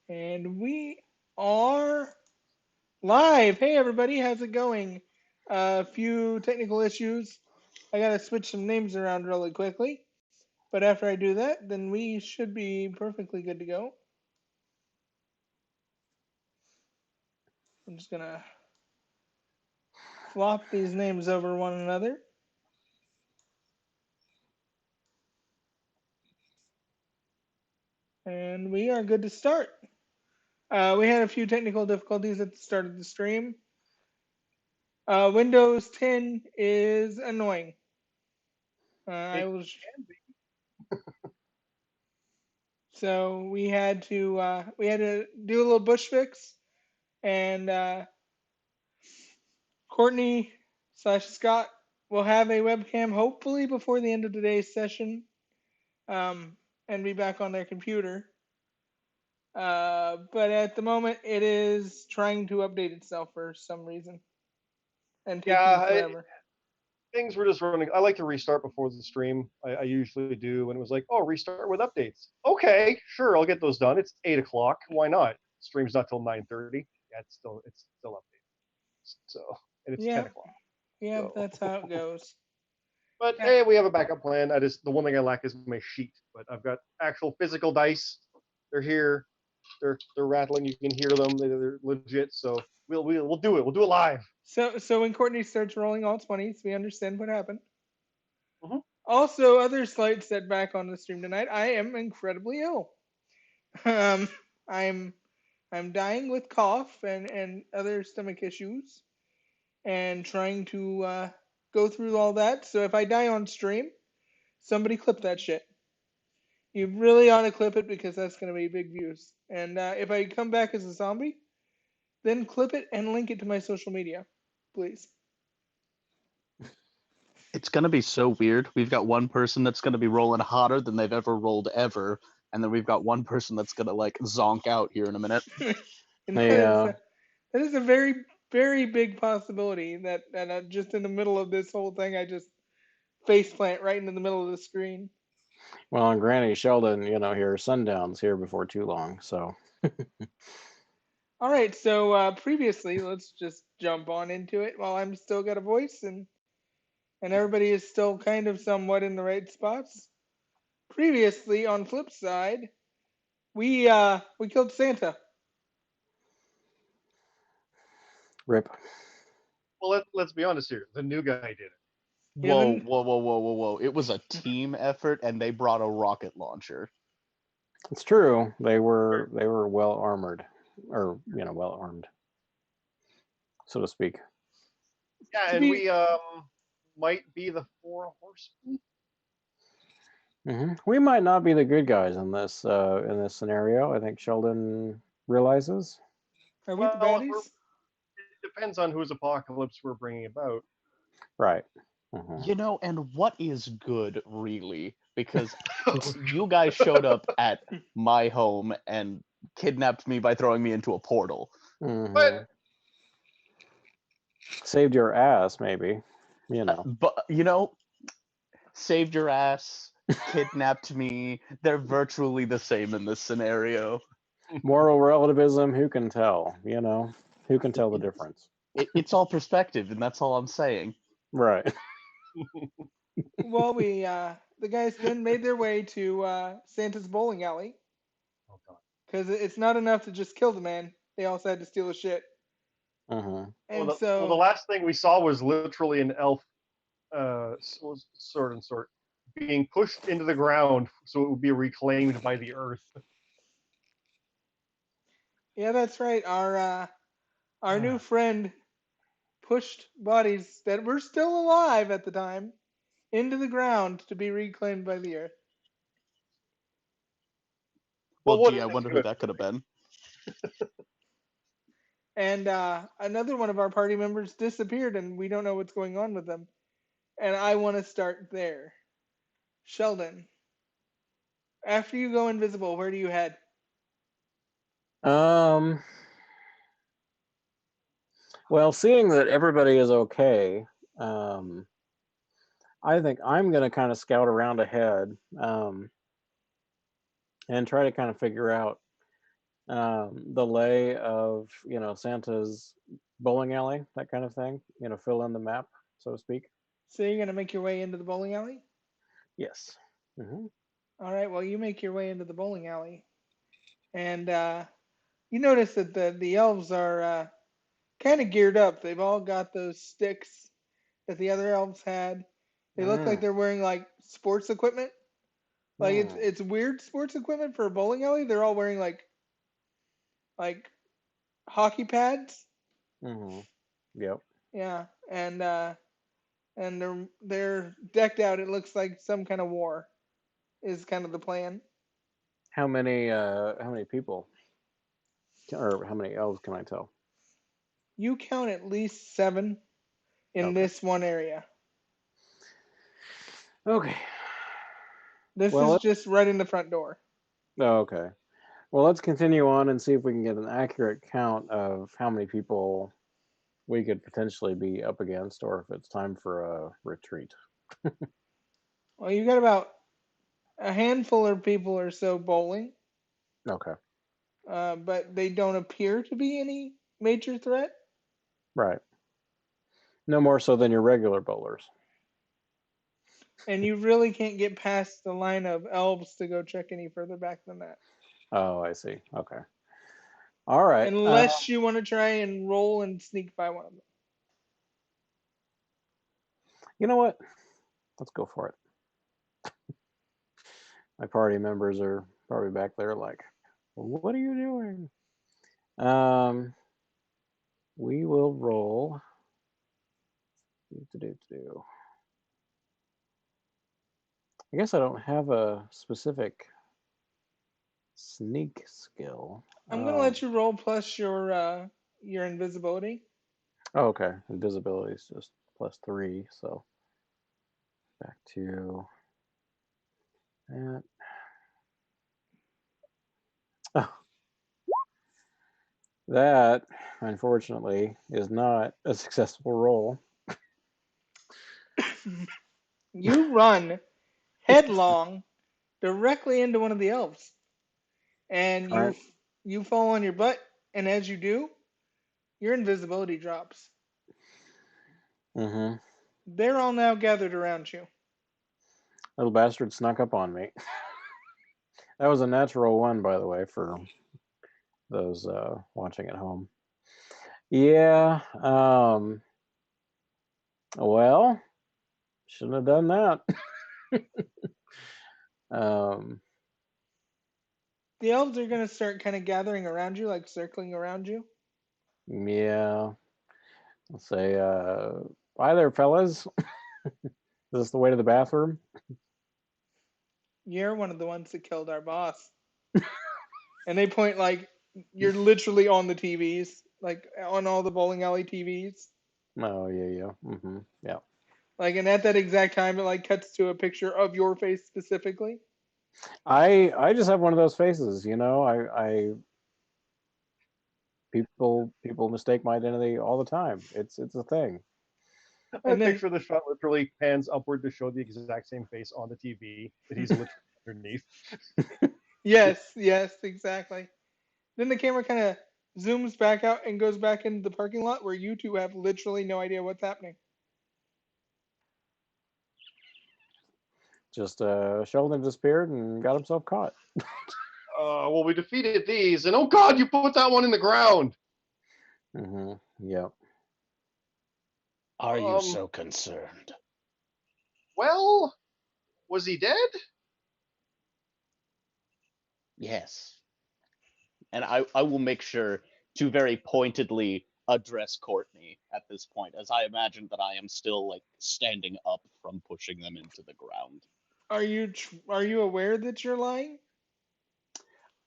And we are live. Hey, everybody, how's it going? A few technical issues. I gotta switch some names around really quickly. But after I do that, then we should be perfectly good to go. I'm just gonna flop these names over one another. And we are good to start. We had a few technical difficulties at the start of the stream. Windows 10 is annoying. I It was can be. so we had to do a little bush fix, and Courtney slash Scott will have a webcam hopefully before the end of today's session, um, and be back on their computer. But at the moment, it is trying to update itself for some reason and taking Yeah, forever. things were just running. I like to restart before the stream. I usually do, and it was like, oh, restart with updates. Okay, sure, I'll get those done. It's 8 o'clock. Why not? Stream's not till 9:30. Yeah, it's still updated. So, and it's ten Yeah, o'clock. yeah, So, that's how it goes. but Yeah. hey, we have a backup plan. The one thing I lack is my sheet, but I've got actual physical dice. They're here. They're rattling. You can hear them. They're legit. So we'll do it. We'll do it live. So when Courtney starts rolling all 20s, we understand what happened. Mm-hmm. Also, other slight setback on the stream tonight. I am incredibly ill. Um, I'm I'm dying with cough and other stomach issues, and trying to go through all that. So if I die on stream, somebody clip that shit. You really ought to clip it because that's going to be big views. And if I come back as a zombie, then clip it and link it to my social media, please. It's going to be so weird. We've got one person that's going to be rolling hotter than they've ever rolled ever, and then we've got one person that's going to like zonk out here in a minute. And Hey, that is a very very big possibility that just in the middle of this whole thing, I just face plant right into the middle of the screen. well, and Granny Sheldon, here sundown's here before too long. So, All right, so previously, let's just jump on into it while I'm still got a voice and everybody is still kind of somewhat in the right spots. Previously on Flipside, we killed Santa. rip. Well, let's be honest here. The new guy did it. Yeah, Whoa, then whoa, whoa, whoa, whoa, whoa. It was a team effort, and they brought a rocket launcher. It's true. They were well armored, or well armed, so to speak. Yeah, to and be we might be the four horsemen. We might not be the good guys in this scenario. I think Sheldon realizes. are we the Well, baddies? it depends on whose apocalypse we're bringing about. Right. hmm And what is good, really? Because you guys showed up at my home and kidnapped me by throwing me into a portal. But hmm Saved your ass, maybe. You know. But, saved your ass, kidnapped me. They're virtually the same in this scenario. Moral relativism. Who can tell? Who can tell the difference? It's all perspective, and that's all I'm saying. Right. Well, the guys then made their way to Santa's bowling alley oh god. because it's not enough to just kill the man; they also had to steal his shit. hmm And Well, the so, last thing we saw was literally an elf, sort, being pushed into the ground so it would be reclaimed by the earth. yeah, that's right. Our new friend pushed bodies that were still alive at the time into the ground to be reclaimed by the earth. Well, Well, what gee, I is wonder who good? that could have been. And another one of our party members disappeared, and we don't know what's going on with them. And I want to start there. Sheldon, after you go invisible, where do you head? Um. Well, seeing that everybody is okay, um, I think I'm going to kind of scout around ahead, and try to kind of figure out the lay of Santa's bowling alley, that kind of thing. Fill in the map, so to speak. So you're gonna make your way into the bowling alley? Yes. Hmm. All right. Well, you make your way into the bowling alley, and you notice that the elves are kind of geared up. They've all got those sticks that the other elves had. They look like Mm, they're wearing like sports equipment. Like it's mm, it's weird sports equipment for a bowling alley. They're all wearing like hockey pads. hmm. Yep. Yeah, and they're decked out. It looks like some kind of war is kind of the plan. How many people or how many elves can I tell? You count at least 7 in Okay. this one area. Okay. This Well, is just right in the front door. okay. Well, let's continue on and see if we can get an accurate count of how many people we could potentially be up against, or if it's time for a retreat. Well, you got about a handful of people or so bowling, Okay. but they don't appear to be any major threat. Right. No more so than your regular bowlers. And you really can't get past the line of elves to go check any further back than that. Oh, I see. Okay. All right. Unless you want to try and roll and sneak by one of them. You know what? Let's go for it. My party members are probably back there like, what are you doing? Um, we will roll. Do. I guess I don't have a specific sneak skill. I'm gonna let you roll plus your invisibility. Oh, okay. Invisibility is just +3, so back to that. Oh, that unfortunately is not a successful roll. You run headlong directly into one of the elves, and All right. you fall on your butt. And as you do, your invisibility drops. Mm-hmm. They're all now gathered around you. Little bastard snuck up on me. That was a natural one, by the way, for those watching at home. Yeah. Well, shouldn't have done that. um. The elves are gonna start kind of gathering around you, like circling around you. Yeah. I'll say, hi there, fellas. Is this the way to the bathroom? You're one of the ones that killed our boss. And they point like you're literally on the TVs, like on all the bowling alley TVs. Oh, yeah. Mm-hmm. Yeah. Like, and at that exact time, it like cuts to a picture of your face specifically. I just have one of those faces, I people mistake my identity all the time. It's a thing. I And then picture the shot literally pans upward to show the exact same face on the TV that he's literally underneath. yes, exactly. Then the camera kind of zooms back out and goes back into the parking lot where you two have literally no idea what's happening. Just Sheldon disappeared and got himself caught. Well, we defeated these, and oh god, you put that one in the ground. Mm-hmm. Yep. Are you Um, so concerned? well, was he dead? Yes. And I will make sure to very pointedly address Courtney at this point, as I imagine that I am still like standing up from pushing them into the ground. Are you aware that you're lying?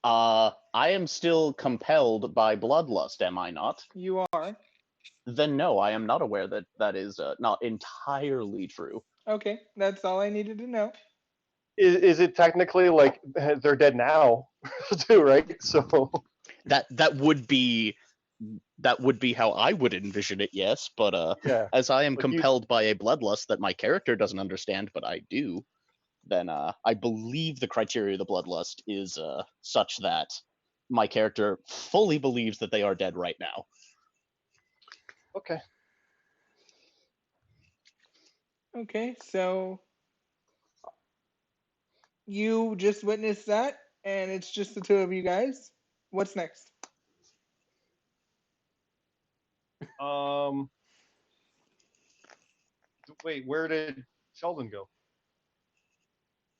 I am still compelled by bloodlust, am I not? You are. Then no, I am not aware that that is not entirely true. Okay, that's all I needed to know. Is it technically like they're dead now, too? Right. So That would be how I would envision it, yes. But yeah, as I am like you. compelled by a bloodlust that my character doesn't understand, but I do, then I believe the criteria of the bloodlust is such that my character fully believes that they are dead right now. Okay. Okay, so you just witnessed that, and it's just the two of you guys. What's next? Wait, where did Sheldon go?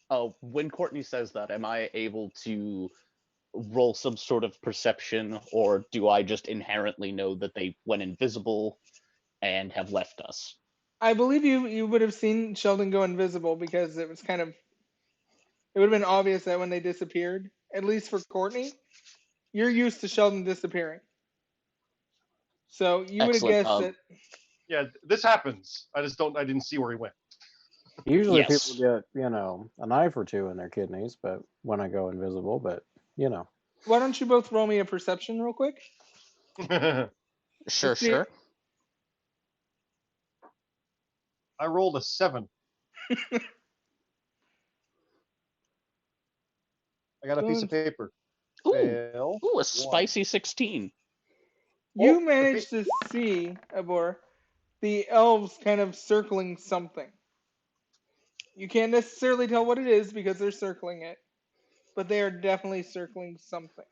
Oh, when Courtney says that, am I able to roll some sort of perception, or do I just inherently know that they went invisible and have left us? I believe you would have seen Sheldon go invisible because it was kind of it would have been obvious that when they disappeared, at least for Courtney, you're used to Sheldon disappearing. So you would have Excellent. guessed that. Yeah, this happens. I didn't see where he went. Usually Yes. people get, a knife or two in their kidneys, but when I go invisible, but Why don't you both roll me a perception real quick? Sure, Let's see. sure. I rolled a 7. I got a piece of paper. Ooh, Fail. ooh, a 1. spicy 16. You Oh, managed to see, Abor, the elves kind of circling something. You can't necessarily tell what it is because they're circling it, but they are definitely circling something.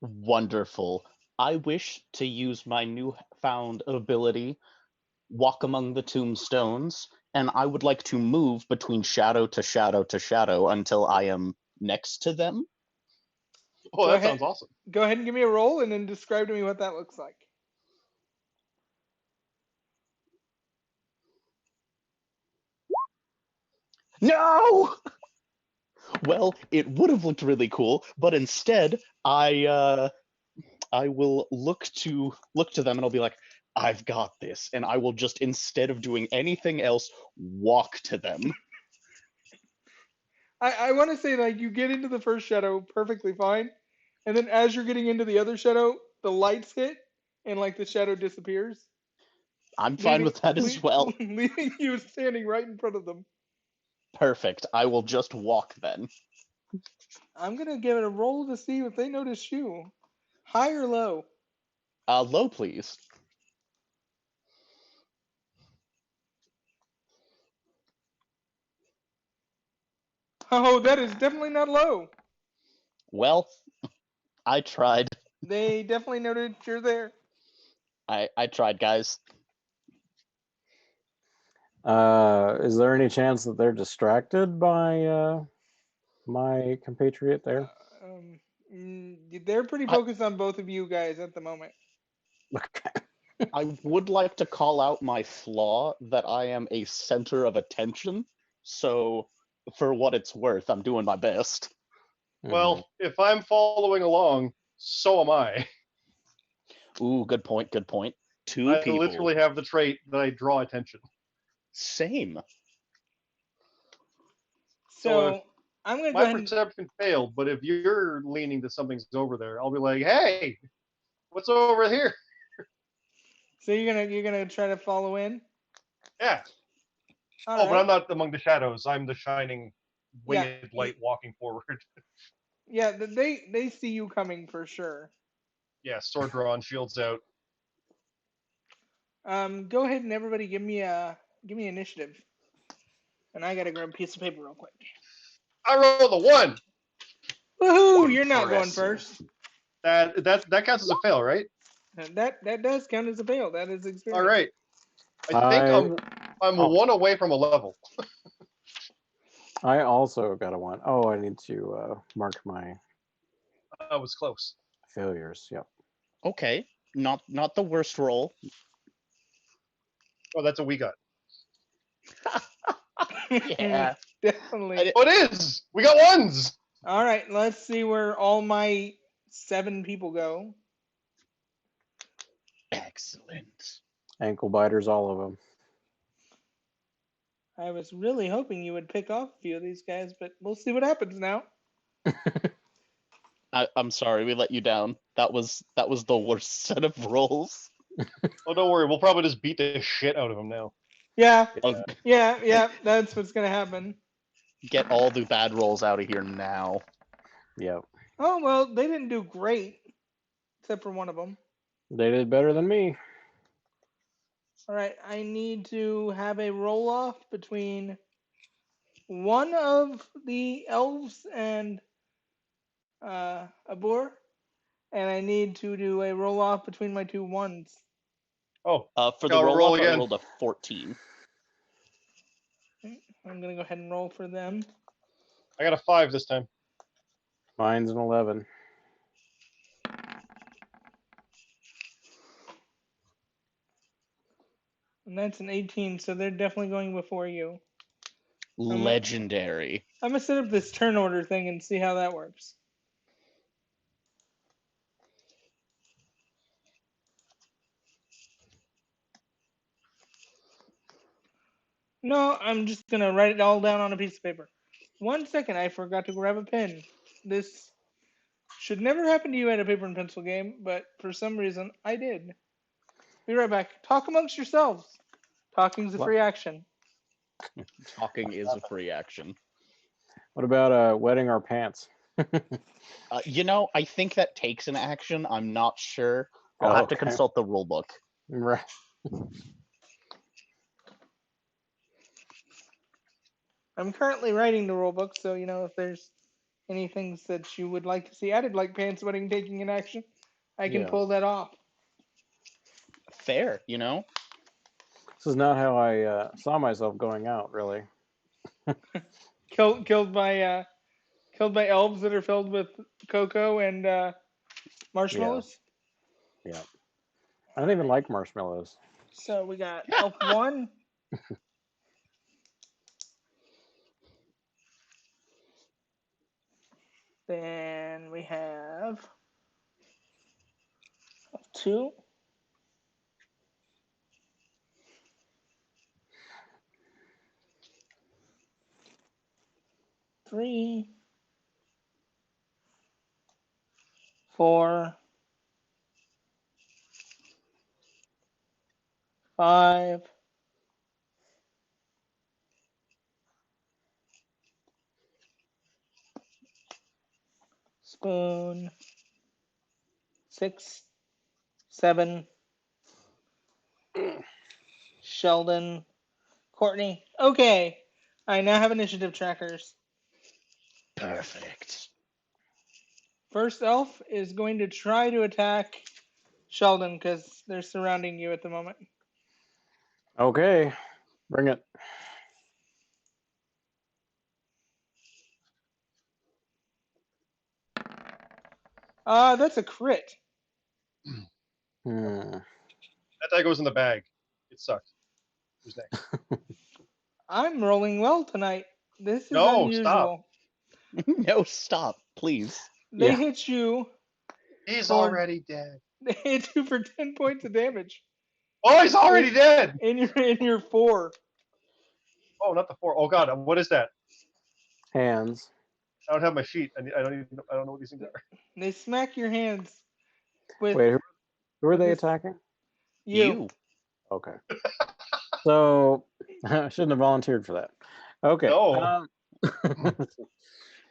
Wonderful. I wish to use my newfound ability, Walk Among the Tombstones, and I would like to move between shadow to shadow to shadow until I am next to them. Oh, Go that ahead. sounds awesome. Go ahead and give me a roll and then describe to me what that looks like. No! Well, it would have looked really cool, but instead, I will look to them and I'll be like, I've got this, and I will just, instead of doing anything else, walk to them. I want to say, like, you get into the first shadow perfectly fine, and then as you're getting into the other shadow, the lights hit, and, like, the shadow disappears. I'm fine with that as well. Leaving you standing right in front of them. Perfect. I will just walk then. I'm going to give it a roll to see if they notice you. High or low? Low, please. Oh, that is definitely not low. Well, I tried. They definitely noted you're there. I tried, guys. Is there any chance that they're distracted by my compatriot there? They're pretty focused on both of you guys at the moment. I would like to call out my flaw that I am a center of attention. So, for what it's worth, I'm doing my best. Well, if I'm following along, so am I. Ooh, good point. Good point. Two I people. literally have the trait that I draw attention. Same. So I'm going to go My ahead and... perception failed, but if you're leaning to something's over there, I'll be like, hey, what's over here? So you're gonna try to follow in? Yeah. All But right. I'm not among the shadows. I'm the shining winged Yeah, light walking forward. Yeah, they see you coming for sure. Yeah, sword drawn, shields out. Go ahead and everybody give me initiative, and I gotta grab a piece of paper real quick. I rolled a 1. Woohoo! You're not going Impressive. first. That counts as a fail, right? That does count as a fail. That is experience. All right. I think I'm one away from a level. I also got a 1. Oh, I need to mark my I was close. failures. Yep. Okay. Not the worst roll. Oh, that's what we got. Yeah. Definitely. Oh, it is. We got 1s. All right, let's see where all my 7 people go. Excellent. Ankle biters, all of them. I was really hoping you would pick off a few of these guys, but we'll see what happens now. I'm sorry we let you down. That was the worst set of rolls. Oh, don't worry. We'll probably just beat the shit out of him now. Yeah, I'll yeah. That's what's gonna happen. get all the bad rolls out of here now. Yep. Oh, well, they didn't do great, except for one of them. They did better than me. All right, I need to have a roll off between one of the elves and a boar, and I need to do a roll off between my two ones. Oh, For the I'll roll roll off, I again. rolled a 14. I'm gonna go ahead and roll for them. I got a 5 this time. Mine's an 11. And that's an 18, so they're definitely going before you. Legendary. I'm gonna set up this turn order thing and see how that works. No, I'm just gonna write it all down on a piece of paper. 1 second, I forgot to grab a pen. This should never happen to you at a paper and pencil game, but for some reason I did. Be right back. Talk amongst yourselves. Talking's a free action. Talking is a free action. What about wetting our pants? I think that takes an action. I'm not sure. I'll Oh, have to okay. consult the rule book. Right. I'm currently writing the rule book, so if there's any things that you would like to see added, like pants wetting taking an action, I can Yeah. pull that off. Fair, This is not how I saw myself going out, really. Killed by elves that are filled with cocoa and marshmallows. Yeah. I don't even like marshmallows. So we got elf 1. Then we have elf 2. 3. 4. 5. 6. 7. Sheldon. Courtney. Okay. I now have initiative trackers. Perfect. First elf is going to try to attack Sheldon because they're surrounding you at the moment. Okay. Bring it. That's a crit. Hmm. That die goes in the bag. It sucked. Who's next? I'm rolling well tonight. This is No, stop. unusual. No, stop, please. They Yeah. hit you. He's For- already dead. They hit you for 10 points of damage. Oh, he's already dead. In your 4. Oh, not the 4. Oh God, what is that? Hands. I don't have my sheet. I don't know what these things are. They smack your hands with Wait, who are they this- attacking? you. Okay. So I shouldn't have volunteered for that. Okay. No.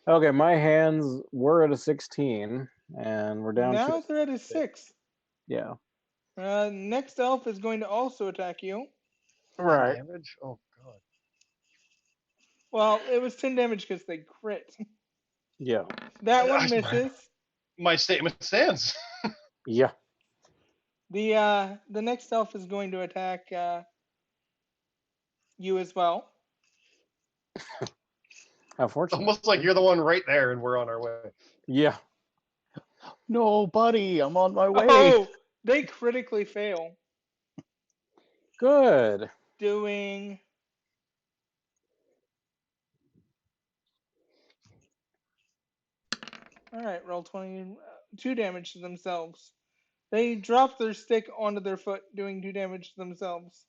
Okay, my hands were at a 16, and we're down Now to they're at a 6. yeah. Next elf is going to also attack you. Right. Damage. Oh God. Well, it was 10 damage because they crit. Yeah. That one misses. My statement stands. Yeah. The next elf is going to attack you as well. How It's fortunate. almost like you're the one right there, and we're on our way. Yeah. No, buddy, I'm on my way. Oh, they critically fail. Good. Doing all right. Roll 2 damage to themselves. They drop their stick onto their foot, doing 2 damage to themselves.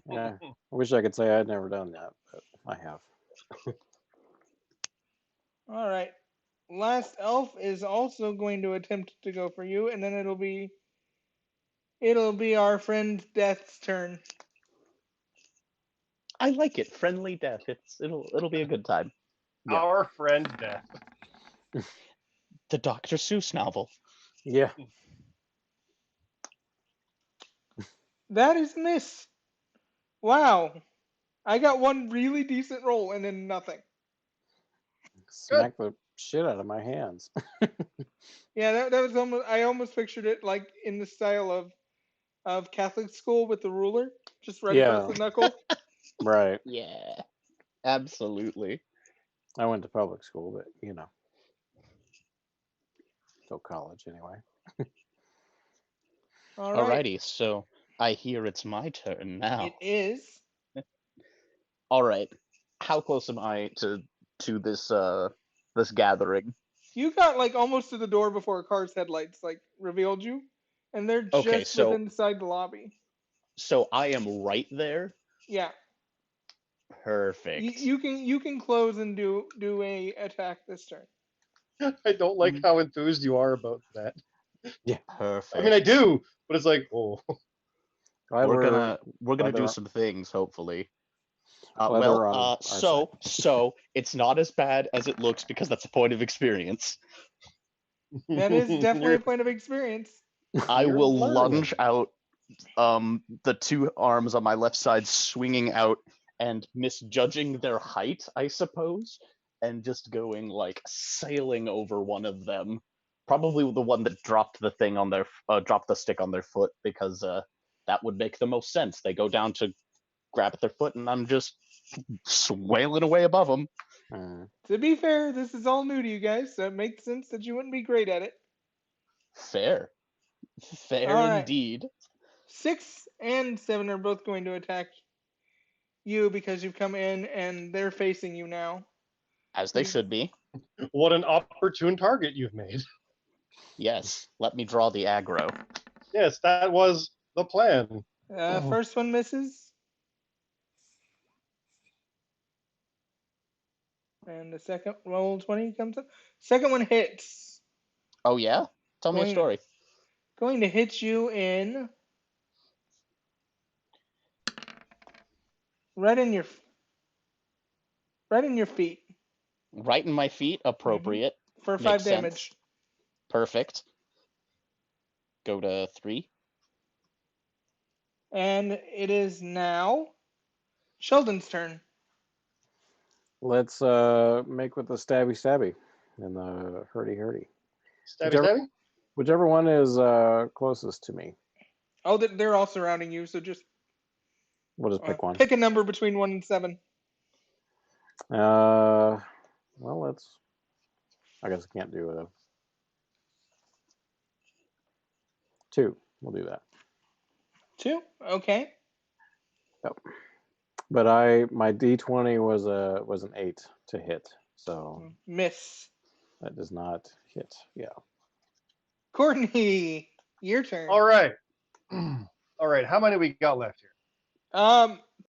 Yeah. I wish I could say I'd never done that, but I have. All right. Last elf is also going to attempt to go for you, and then it'll be our friend Death's turn. I like it. Friendly death. It'll be a good time. Yeah. Our friend Death. The Dr. Seuss novel. Yeah. That is miss. Wow. I got one really decent roll and then nothing. Good. Smack the shit out of my hands. Yeah, that was almost. I almost pictured it like in the style of Catholic school with the ruler, just right across Yeah. the knuckle. Right. Yeah, absolutely. I went to public school, but till college anyway. All right, Alrighty, so I hear it's my turn now. it is. All right, how close am I to this gathering? You got like almost to the door before a car's headlights like revealed you, and they're Okay, just within inside the lobby. so I am right there. Yeah, Perfect. you can close and do a attack this turn. I don't like how enthused you are about that. I mean, I Perfect. do, but it's like, oh, Glad We're gonna do leather some things, hopefully. leather on our side. So it's not as bad as it looks because that's a point of experience. That is definitely a you're, point of experience. I you're will learning. lunge out, the two arms on my left side swinging out and misjudging their height, I suppose, and just going like sailing over one of them. Probably the one that dropped the thing on their dropped the stick on their foot because that would make the most sense. They go down to grab at their foot, and I'm just swailing away above them. To be fair, this is all new to you guys, so it makes sense that you wouldn't be great at it. Fair, fair All right, indeed. 6 and 7 are both going to attack you because you've come in and they're facing you now. As they should be. What an opportune target you've made. Yes, let me draw the aggro. Yes, that was the plan. First one misses. And the second roll 20 comes up. Second one hits. Oh yeah? Tell me a Going story. going to hit you in right in your right in your feet. Right in my feet, appropriate. For 5 Makes sense. damage. Perfect. Go to 3. And it is now Sheldon's turn. Let's make with the stabby and the hurdy. Stabby. Whichever one is closest to me. Oh, they're all surrounding you, so just We'll just pick one. pick a number between 1 and 7. Well, I guess I can't do a 2. We'll do that. 2? Okay. Yep. But my D20 was an 8 to hit, so Miss. that does not hit. Yeah. Courtney, your turn. All right. All right. How many we got left here?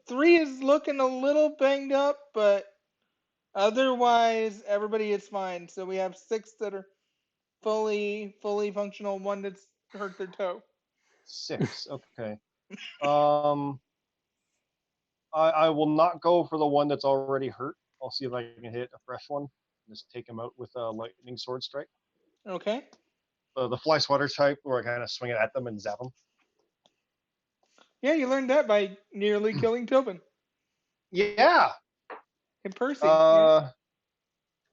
3 is looking a little banged up, but otherwise everybody is fine. So we have 6 that are fully functional, 1 that's hurt their toe. 6. Okay. I will not go for the one that's already hurt. I'll see if I can hit a fresh one. Just take him out with a lightning sword strike. Okay. The fly swatter type, where I kind of swing it at them and zap them. Yeah, you learned that by nearly killing Tobin Yeah. in person.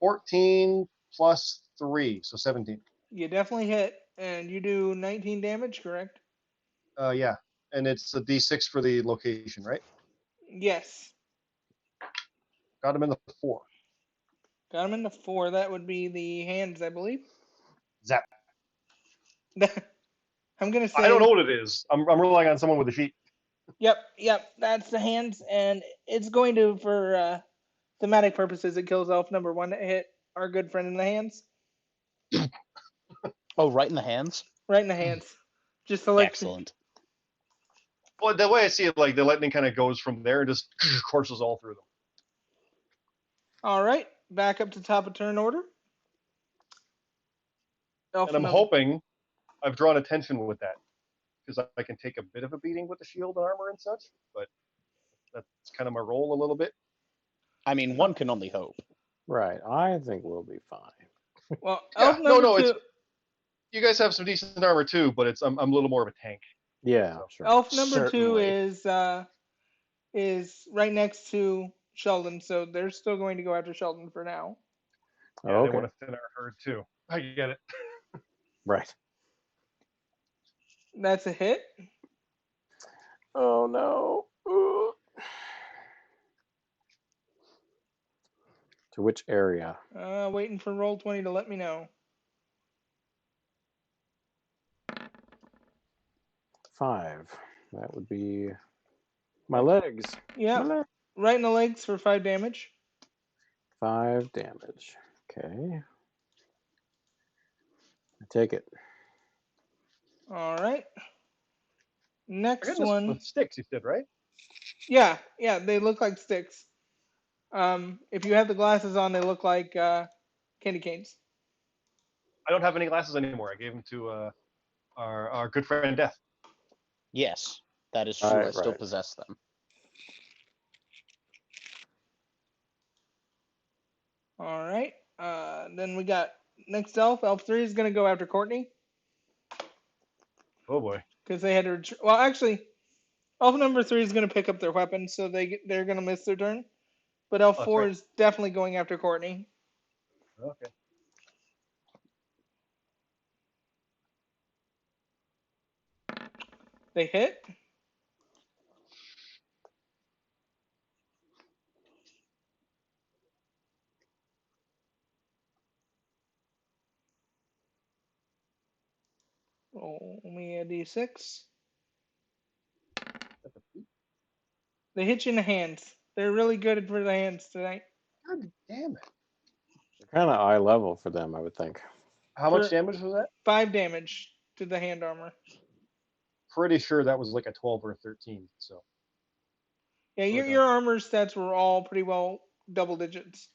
14 plus 3, so 17. You definitely hit, and you do 19 damage, correct? Yeah. And it's a D6 for the location, right? Yes. Got him in the 4. Got him in the 4. That would be the hands, I believe. Zap. I'm gonna say. I don't know what it is. I'm relying on someone with a sheet. Yep. That's the hands, and it's going to, for thematic purposes, it kills elf number 1 that hit our good friend in the hands. Oh, right in the hands? Right in the hands. Just to let Excellent. Well, the way I see it, like the lightning kind of goes from there and just courses all through them. All right, back up to top of turn order. Elf And I'm number. hoping I've drawn attention with that because I can take a bit of a beating with the shield and armor and such, but that's kind of my role a little bit. I mean, one can only hope. Right. I think we'll be fine. Well, Yeah, elf number no, it's two. you guys have some decent armor too, but I'm a little more of a tank. Yeah, So sure. Elf number two Certainly. is right next to Sheldon, so they're still going to go after Sheldon for now. yeah, Oh, they okay. want to thin our herd too. I get it. Right. That's a hit. Oh no. Ooh. To which area? Waiting for roll 20 to let me know. 5. That would be my legs. Yeah, My leg. right in the legs for 5 damage. 5 damage. Okay. I take it. All right. I Next got this one. with sticks. You said right? Yeah, they look like sticks. If you have the glasses on, they look like candy canes. I don't have any glasses anymore. I gave them to our good friend Death. Yes, that is true. I Right, still right. possess them. All right. Then we got next elf. Elf 3 is going to go after Courtney Oh boy. because they had to. Well, actually, elf number 3 is going to pick up their weapon, so they're going to miss their turn. But elf Oh, that's 4 right. is definitely going after Courtney. Okay. They hit. Roll me a d6. They hit you in the hands. They're really good for the hands tonight. God damn it. Kind of eye level for them, I would think. How much For damage was that? 5 damage to the hand armor. Pretty sure that was like a 12 or a 13. So Yeah, we're your done. armor stats were all pretty well double digits.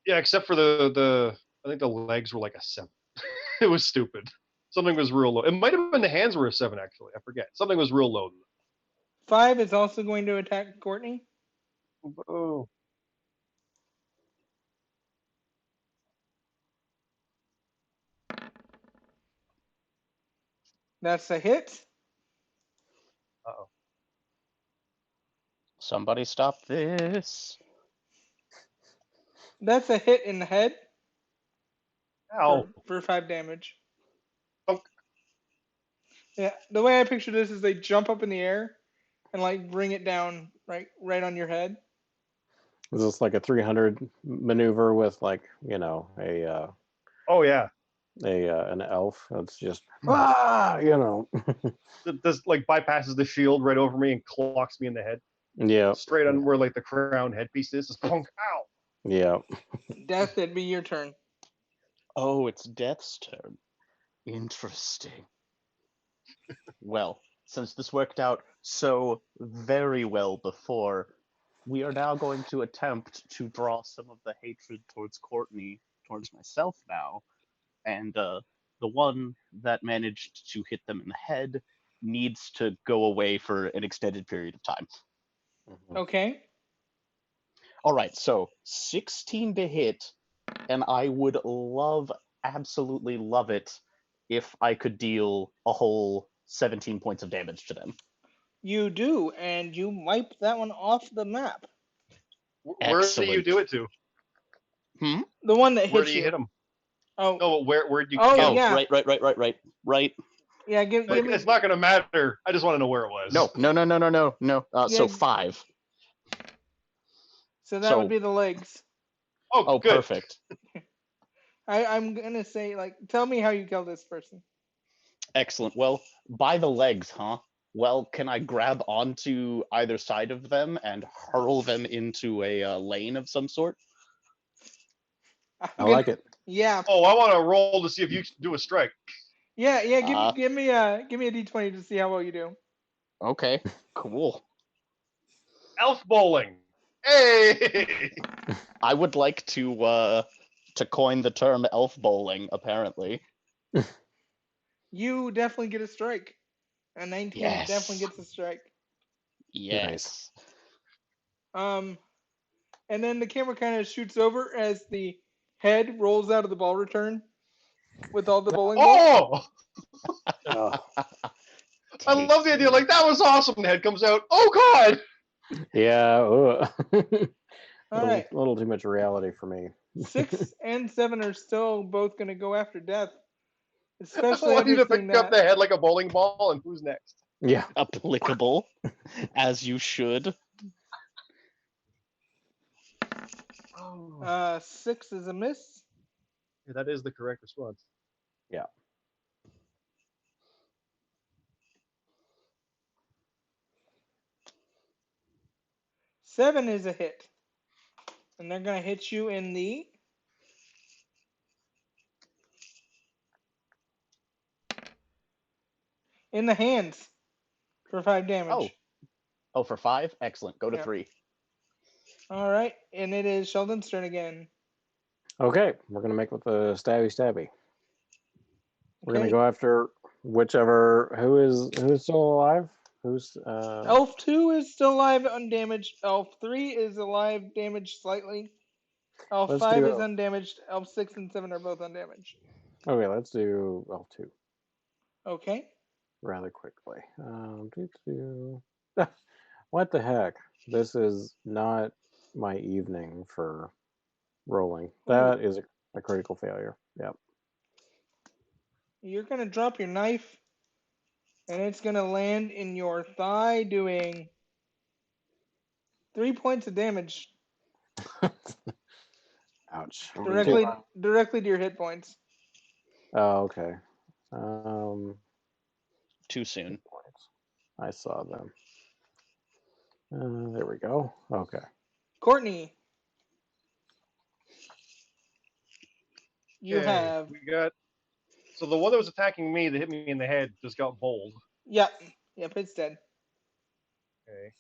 Yeah, except for the I think the legs were like a 7. It was stupid. Something was real low. It might have been the hands were a 7 actually. I forget. Something was real low. 5 is also going to attack Courtney. Oh. That's a hit. Uh-oh. Somebody stop this. That's a hit in the head Ow. for 5 damage. Punk. Yeah, the way I picture this is they jump up in the air and like bring it down right on your head. Is this like a 300 maneuver with like, Oh yeah. an elf that's just Hmm. This like bypasses the shield right over me and clocks me in the head. Yeah. Straight on where like the crown headpiece is. Just punk. Ow. Yeah. Death, it'd be your turn. Oh, it's Death's turn. Interesting. Well, since this worked out so very well before, we are now going to attempt to draw some of the hatred towards Courtney towards myself now. And the one that managed to hit them in the head needs to go away for an extended period of time. Mhm. Okay. All right, so 16 to hit, and I would absolutely love it, if I could deal a whole 17 points of damage to them. You do, and you wipe that one off the map. Where do you Excellent. do it to? The one that Where hit do you you. hit him? Oh, No, where do you oh get him? Oh, yeah, right. yeah. Give me, It's not going to matter. I just want to know where it was. No. yeah. So 5. So that would So, be the legs. Oh, oh, good. perfect. I'm gonna say like, tell me how you kill this person. Excellent. Well, by the legs, huh? Well, can I grab onto either side of them and hurl them into a lane of some sort? I'm I gonna, like it. yeah, Oh, I want to roll to see if you can do a strike. yeah. Uh, Give me a d20 to see how well you do. okay, cool. Elf bowling. Hey! I would like to coin the term elf bowling, apparently. You definitely get a strike. A 19 definitely Yes. gets a strike. Nice. Yes. Um, and then the camera kind of shoots over as the head rolls out of the ball return with all the bowling balls. Oh, Oh, I love the idea. Like, that was awesome. The head comes out. Oh, God. yeah. All right. Little too much reality for me. 6 and 7 are still both going to go after death, especially Oh, I need to understanding pick up that. the head like a bowling ball, and who's next? Yeah. Applicable, as you should. Oh, 6 is a miss. yeah, that is the correct response. Yeah. 7 is a hit. And they're going to hit you in the hands for 5 damage. Oh, for 5? Excellent. Go to Yeah. 3. All right, and it is Sheldon's turn again. Okay, we're gonna make with the stabby. We're gonna Okay. go after whichever who's still alive. Who's Elf 2 is still alive, undamaged. Elf 3 is alive, damaged slightly. Elf let's 5 do is undamaged. Elf 6 and 7 are both undamaged. okay. Let's do L2 Okay. rather quickly. What the heck? This is not my evening for rolling. That is a critical failure. Yep. You're going to drop your knife, and it's going to land in your thigh, doing 3 points of damage Ouch. directly to your hit points. Oh, okay. Um, Too soon. points. I saw them. There we go. Okay. Courtney, you Okay, have. we got. So the one that was attacking me that hit me in the head just got bowled. Yep, it's dead. Okay.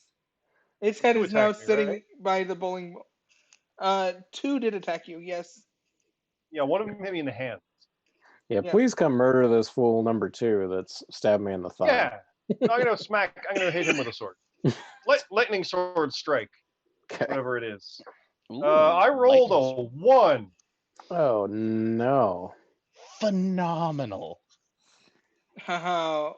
Its head Two is now attacked me, sitting right? by the bowling ball. 2 did attack you, yes. Yeah, one of them hit me in the hand. Yeah, Yeah. please come murder this fool number 2 that's stabbed me in the thigh. Yeah. No, I'm gonna hit him with a sword. Lightning sword strike, Okay. whatever it is. Ooh, I rolled lightning. a 1. Oh no. Phenomenal. Haha.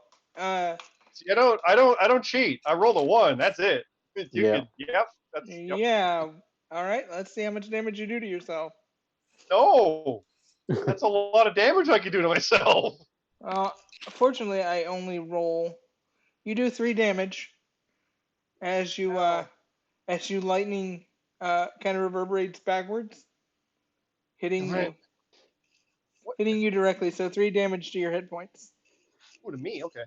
See, I don't cheat. I rolled a 1. That's it. You Yeah. could, yep. That's yep. Yeah. All right, let's see how much damage you do to yourself. No, that's a lot of damage I could do to myself. Uh, Fortunately, I only roll. You do 3 damage as you Ow. lightning kind of reverberates backwards, hitting Right. you What? directly. So 3 damage to your hit points. Oh, to me, okay.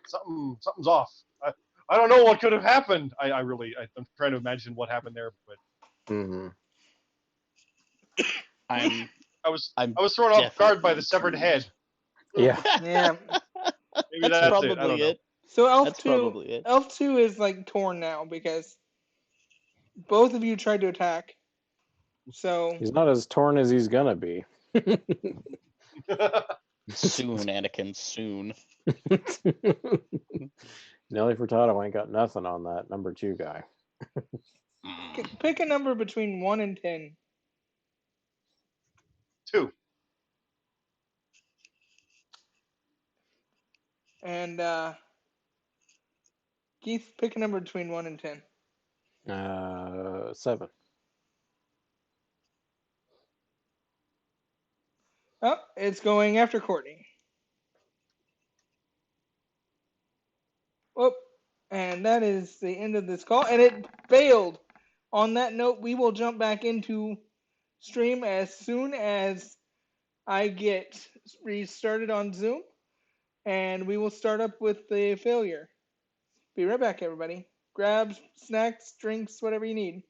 Something's off. I don't know what could have happened. I'm trying to imagine what happened there, but hmm I'm I was I'm I was thrown off guard by the definitely severed head. intrigued. Yeah. Yeah. Maybe That's that's it. I don't probably know. it. So That's probably it. Elf 2 is like torn now because both of you tried to attack. So He's not as torn as he's gonna be. Soon, Anakin, soon. Nelly Furtado ain't got nothing on that number 2 guy. pick a number between 1 and 10. 2. And Keith, pick a number between 1 and 10. 7. Oh, it's going after Courtney. Whoop. And that is the end of this call. And it failed. On that note, we will jump back into stream as soon as I get restarted on Zoom. And we will start up with the failure. Be right back, everybody. Grab snacks, drinks, whatever you need.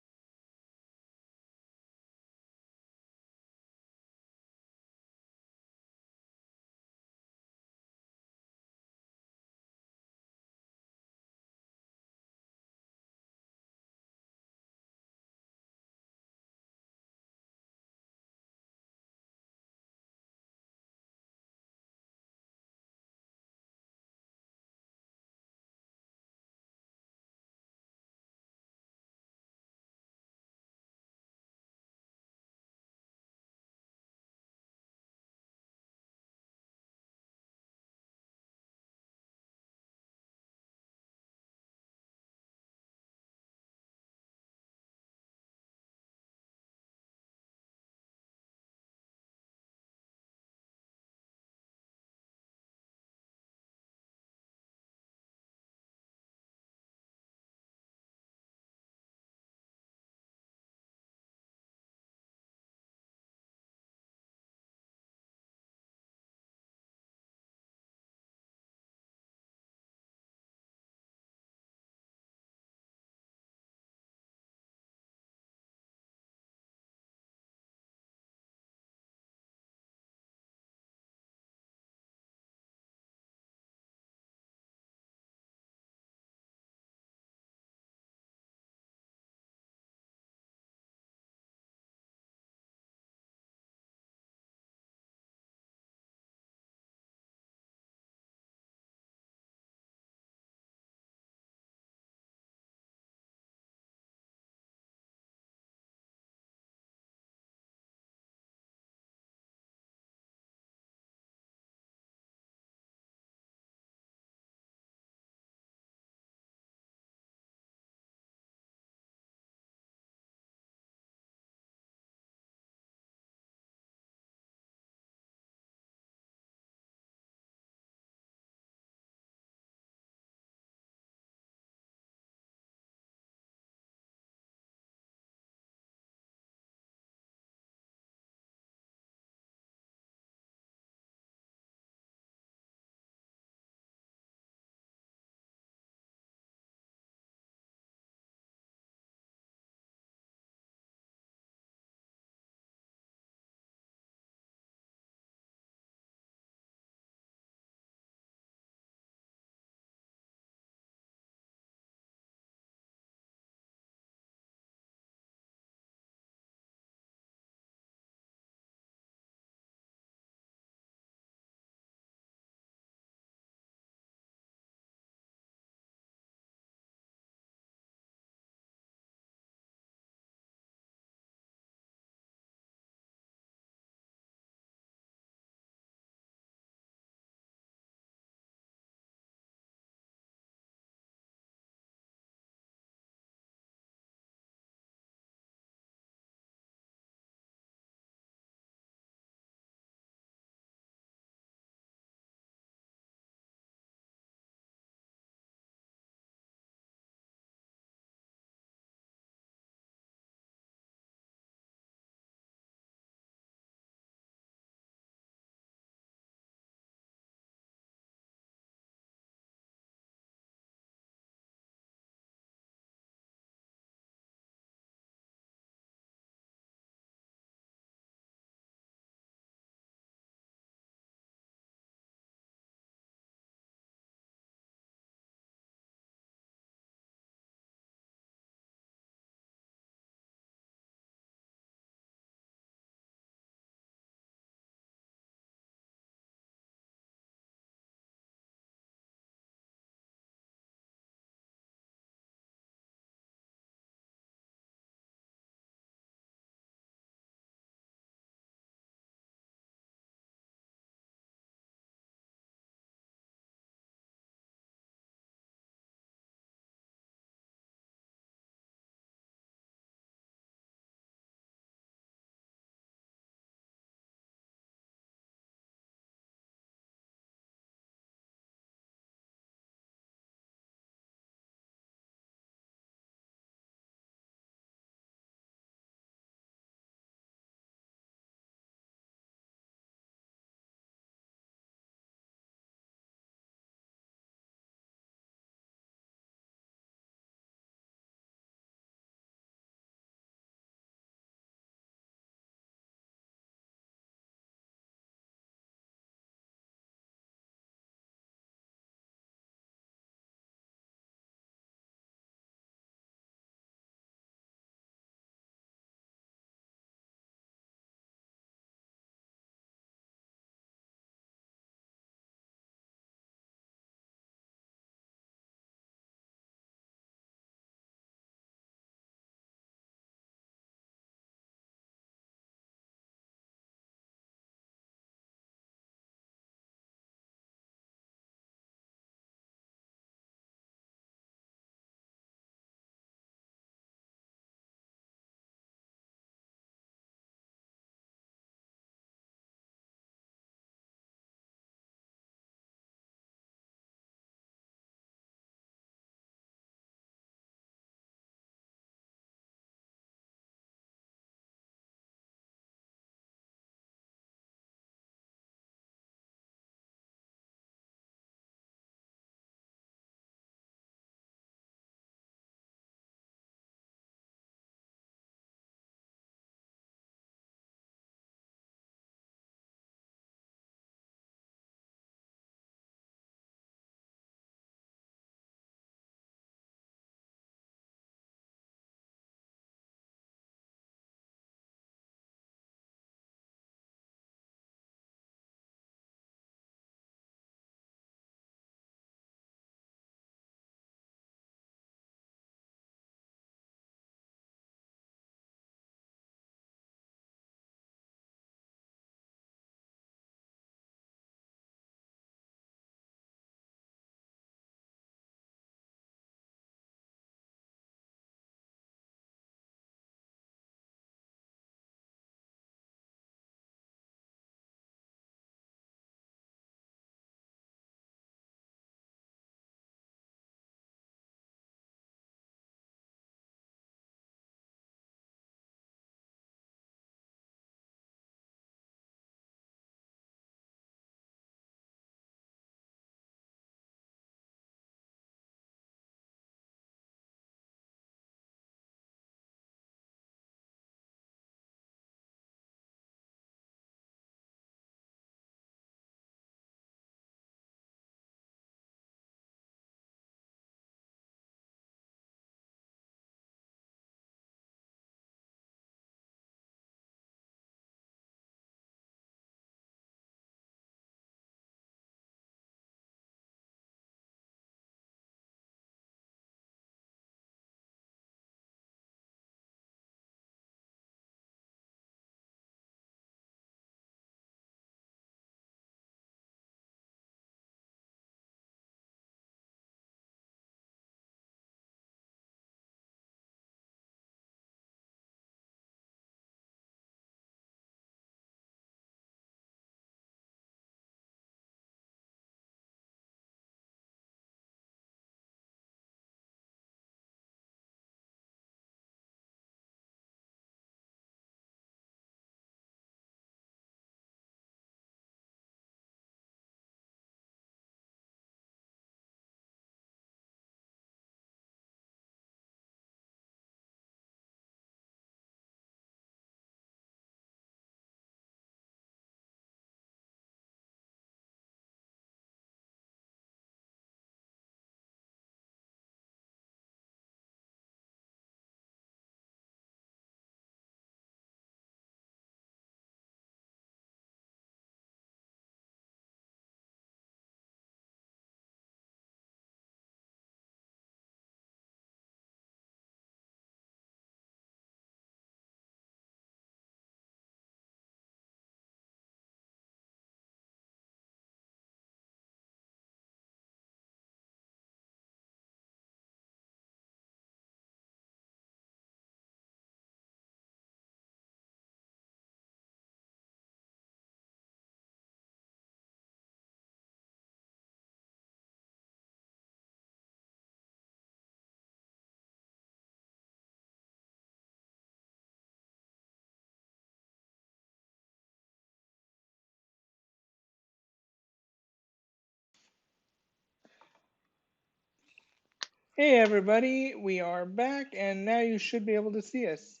Hey everybody, we are back, and now you should be able to see us.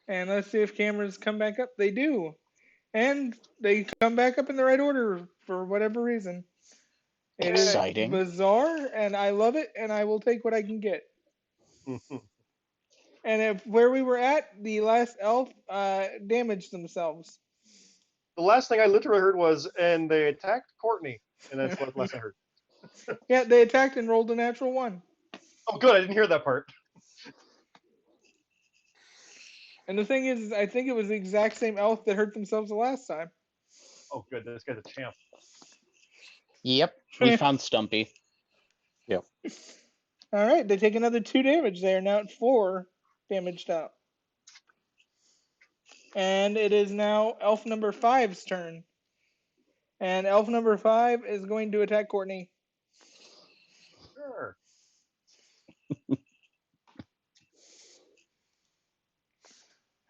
And let's see if cameras come back up. They do. And they come back up in the right order for whatever reason. It is Exciting. bizarre, and I love it, and I will take what I can get. And if where we were at, the last elf damaged themselves. The last thing I literally heard was, and they attacked Courtney, and that's what last I heard. Yeah, they attacked and rolled a natural one. Oh, good. I didn't hear that part. And the thing is, I think it was the exact same elf that hurt themselves the last time. Oh, good. This guy's a champ. Yep, we found Stumpy. Yep. All right, they take another 2 damage. They are now at 4 damaged out. And it is now elf number 5's turn. And elf number 5 is going to attack Courtney. Sure.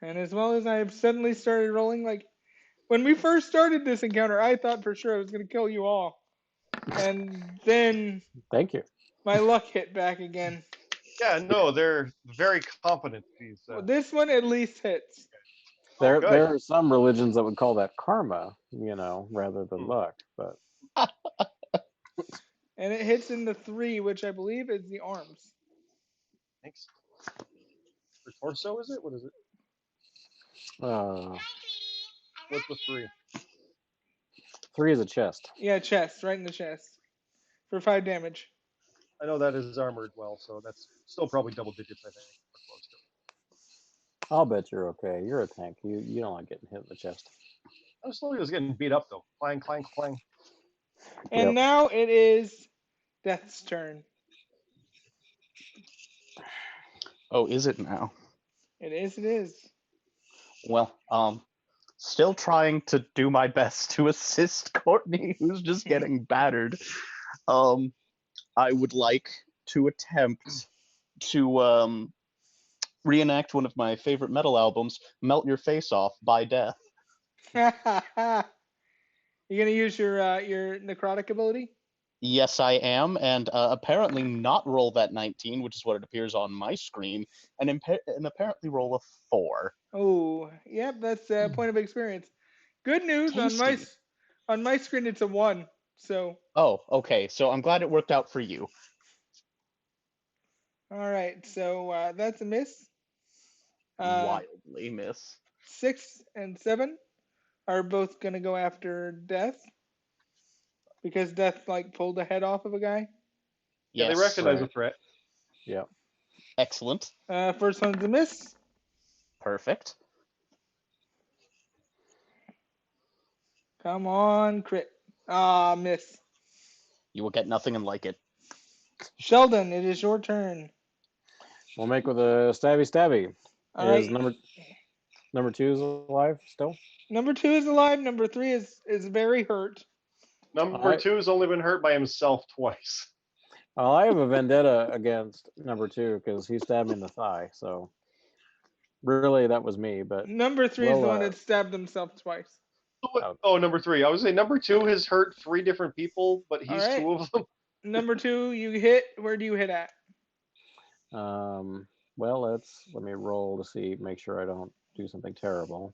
And as well as I've suddenly started rolling, like, when we first started this encounter, I thought for sure I was going to kill you all. And then Thank you. my luck hit back again. Yeah, no, they're very competent. These. Well, this one at least hits. There, good. there are some religions that would call that karma, rather than luck. But And it hits in the 3, which I believe is the arms. Thanks. The torso is it? What is it? uh, What's the 3? 3 is a chest. Yeah, chest, right in the chest. For 5 damage. I know that is armored well, so that's still probably double digits, I think. Or close to. I'll bet you're okay. You're a tank. You don't like getting hit in the chest. I was slowly just getting beat up though. Clang, clang, clang. And Yep. now it is Death's turn. Oh, is it now? It is. Well, still trying to do my best to assist Courtney, who's just getting battered. I would like to attempt to reenact one of my favorite metal albums, "Melt Your Face Off" by Death. You're gonna use your necrotic ability? Yes, I am, and apparently not roll that 19, which is what it appears on my screen, and apparently roll a 4. Oh, yep, that's a point of experience. Good news Tasty. on my screen it's a 1. So Oh, okay. So I'm glad it worked out for you. all right, so that's a miss. Wildly miss. 6 and 7 are both gonna go after Death because Death like pulled the head off of a guy. Yeah, Yes. they recognize the right. threat. Yep. Excellent. First one's a miss. Perfect. Come on, crit. Miss. You will get nothing and like it. Sheldon, it is your turn. We'll make with a stabby. All Is right. number 2 is alive still? Number 2 is alive. Number 3 is very hurt. Number I- 2's only been hurt by himself twice. Well, I have a vendetta against number 2 because he stabbed me in the thigh. So really, that was me. But Number 3 is the one well, that stabbed himself twice. Oh, number 3. I would say number 2 has hurt 3 different people, but All he's right. 2 of them. Number 2, you hit. Where do you hit at? well, let me roll to see, make sure I don't do something terrible.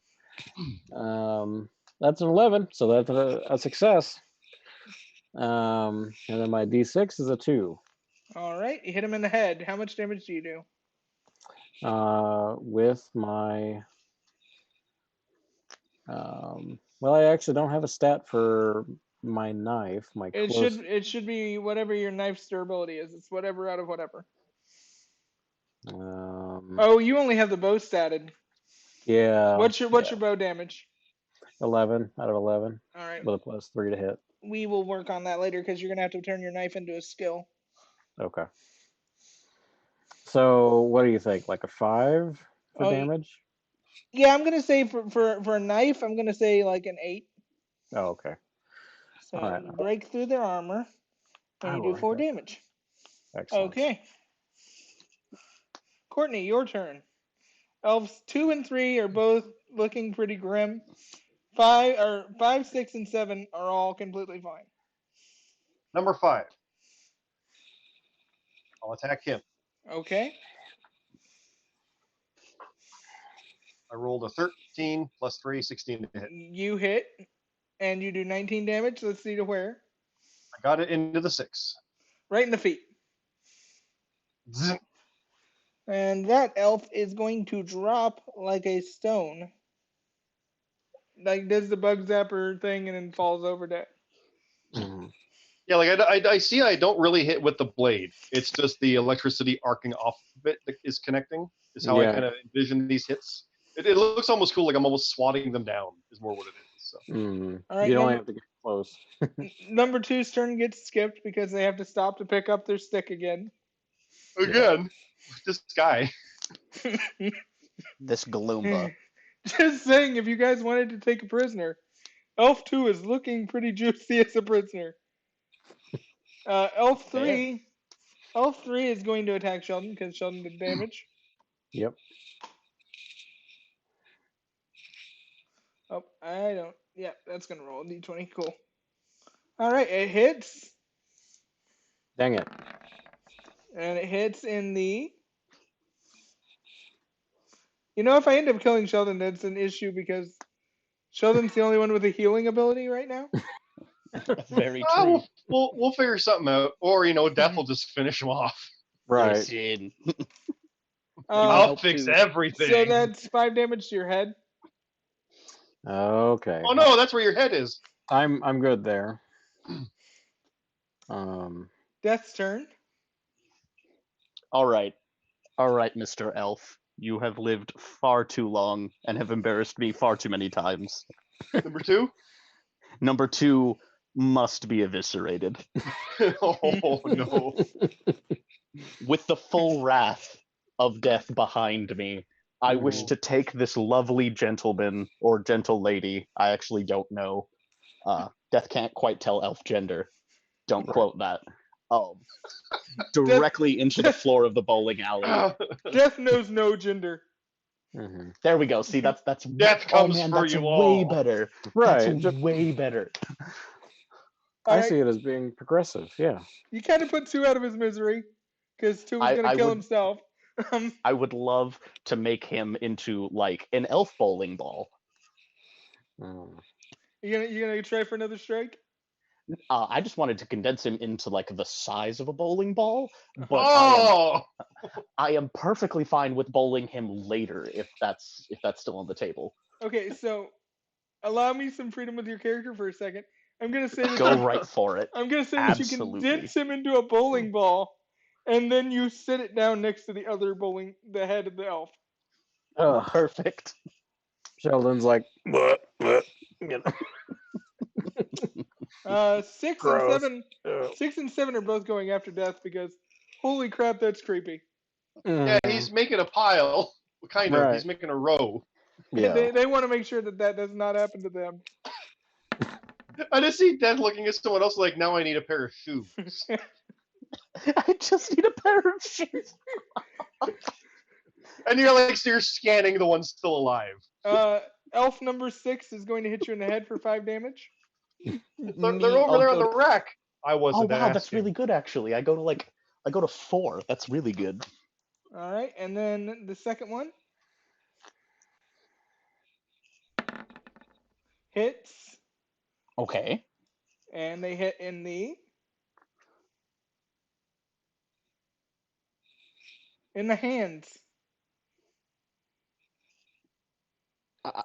That's an 11, so that's a success. And then my D6 is a 2. All right, you hit him in the head. How much damage do you do? With my well, I actually don't have a stat for my knife. My It close. should be whatever your knife's durability is. It's whatever out of whatever. Oh, you only have the bow statted. Yeah. What's your bow damage? 11 out of 11 All right, with a +3 to hit. we will work on that later because you're gonna have to turn your knife into a skill. Okay. So what do you think? Like a 5 for Oh, damage? yeah, I'm gonna say for a knife, I'm gonna say like an 8. Oh, okay. So All right. you break through their armor, and I you do like 4 that. damage. Excellent. Okay. Courtney, your turn. Elves 2 and 3 are both looking pretty grim. 5, 6, and 7 are all completely fine. Number 5. I'll attack him. Okay. I rolled a 13 plus 3, 16 to hit. You hit, and you do 19 damage. Let's see to where. I got it into the 6. Right in the feet. Zzz. And that elf is going to drop like a stone. Like does the bug zapper thing and then falls over dead. Mhm. Yeah, like I see I don't really hit with the blade. It's just the electricity arcing off of it that is connecting, is how I Yeah. kind of envision these hits. It looks almost cool, like I'm almost swatting them down, is more what it is. So. All right, You don't have to get close. number two's turn gets skipped because they have to stop to pick up their stick again. Again, this guy. This Gloomba. Just saying, if you guys wanted to take a prisoner, Elf 2 is looking pretty juicy as a prisoner. Elf 3 is going to attack Sheldon because Sheldon did damage. Yep. Oh, I don't. Yeah, that's going to roll a d20. Cool. All right, it hits. Dang it. And it hits in the. You know, if I end up killing Sheldon, that's an issue because Sheldon's the only one with a healing ability right now. Very true. We'll figure something out, or Death will just finish him off. Right. Listen. I'll help fix too. everything. So that's 5 damage to your head. Okay. Oh no, that's where your head is. I'm good there. Death's turn. All right, Mr. Elf. You have lived far too long and have embarrassed me far too many times. Number 2. Number 2 must be eviscerated. Oh no. With the full wrath of death behind me, I wish to take this lovely gentleman or gentle lady. I actually don't know. Death can't quite tell elf gender. Don't quote that. Directly into the floor of the bowling alley. Death knows no gender. Mhm. There we go. See, that's Death comes for that's you way all. better. Right. That's just- way better. I Alright, see it as being progressive. Yeah. you kind of put 2 out of his misery because 2 was going to I kill would- himself. I would love to make him into like an elf bowling ball. Mm. You gonna try for another strike? I just wanted to condense him into like the size of a bowling ball, but Oh, I am perfectly fine with bowling him later if that's still on the table. Okay, so allow me some freedom with your character for a second. I'm gonna say that Go you, right for it. I'm gonna say that you can Absolutely. condense him into a bowling ball, and then you sit it down next to the head of the elf. Ugh. Perfect. Sheldon's like, what? You know? 6 Gross. and 7, Ugh. 6 and 7 are both going after Death because, holy crap, that's creepy. yeah, Mhm. he's making a pile. Kind of. Right. He's making a row. Yeah. They want to make sure that does not happen to them. I just see Death looking at someone else like, now I need a pair of shoes. I just need a pair of shoes. And you're scanning the one still alive. Elf number 6 is going to hit you in the head for 5 damage. They're over there on the rack. I Oh wasn't wow, asking. that's really good actually. I go to 4. That's really good. All right, and then the second one hits, Okay. and they hit in the hands.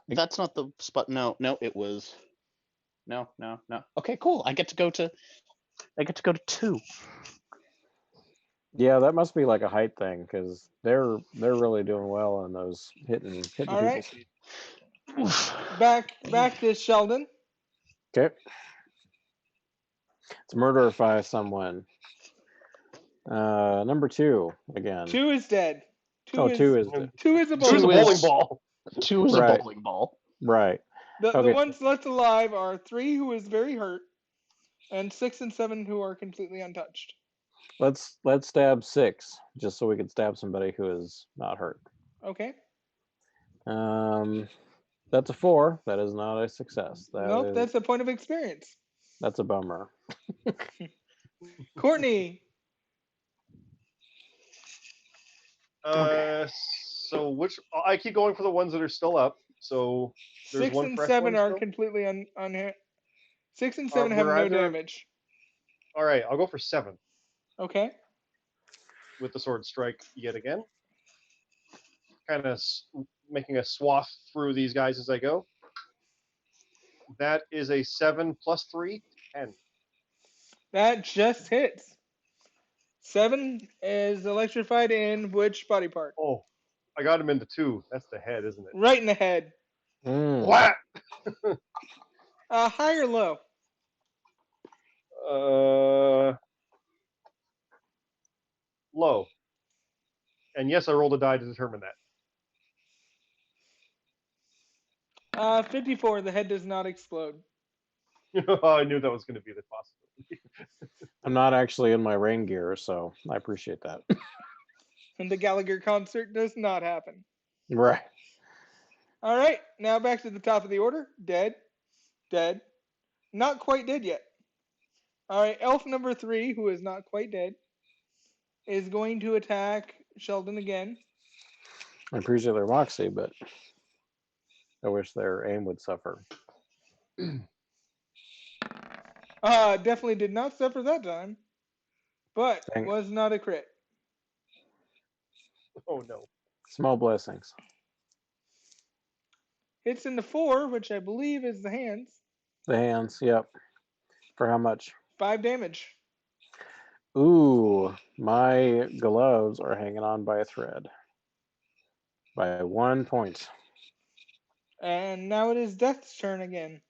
That's not the spot. No, it was. No. Okay, cool. I get to go to 2. Yeah, that must be like a height thing because they're really doing well on those hitting All people. right. Back to Sheldon. Okay. It's murder if I someone. Number 2 again. 2 is dead. 2 Oh, is 2 is two is a Who's a bowling bowling ball. ball? 2 is Right. a bowling ball. right. The Okay. ones left alive are 3 who is very hurt, and 6 and 7 who are completely untouched. Let's stab 6 just so we can stab somebody who is not hurt. Okay. That's a 4. That is not a success. Nope, that's a point of experience. That's a bummer. Courtney. Okay. So which I keep going for the ones that are still up. So there's 6 one and fresh 7 one are still. completely unhit. 6 and 7 have We're no either damage. all right. I'll go for 7 Okay. with the sword strike yet again. Kind of making a swath through these guys as I go. That is a 7 plus 3, 10. That just hits. 7 is electrified in which body part? Oh, I got him into 2. That's the head, isn't it? Right in the head. Mm. What? High or low? Uh, low. And yes, I rolled a die to determine that. 54. The head does not explode. I knew that was going to be the possibility. I'm not actually in my rain gear, so I appreciate that. And the Gallagher concert does not happen. Right. All right. Now back to the top of the order. Dead. Dead. Not quite dead yet. All right. Elf number 3, who is not quite dead, is going to attack Sheldon again. I appreciate their moxie, but I wish their aim would suffer. Definitely did not suffer that time, but Thank was not a crit. Oh no. small blessings. Hits into 4, which I believe is the hands. The hands, yep. For how much? 5 damage. Ooh, my gloves are hanging on by a thread. By 1 point. And now it is Death's turn again.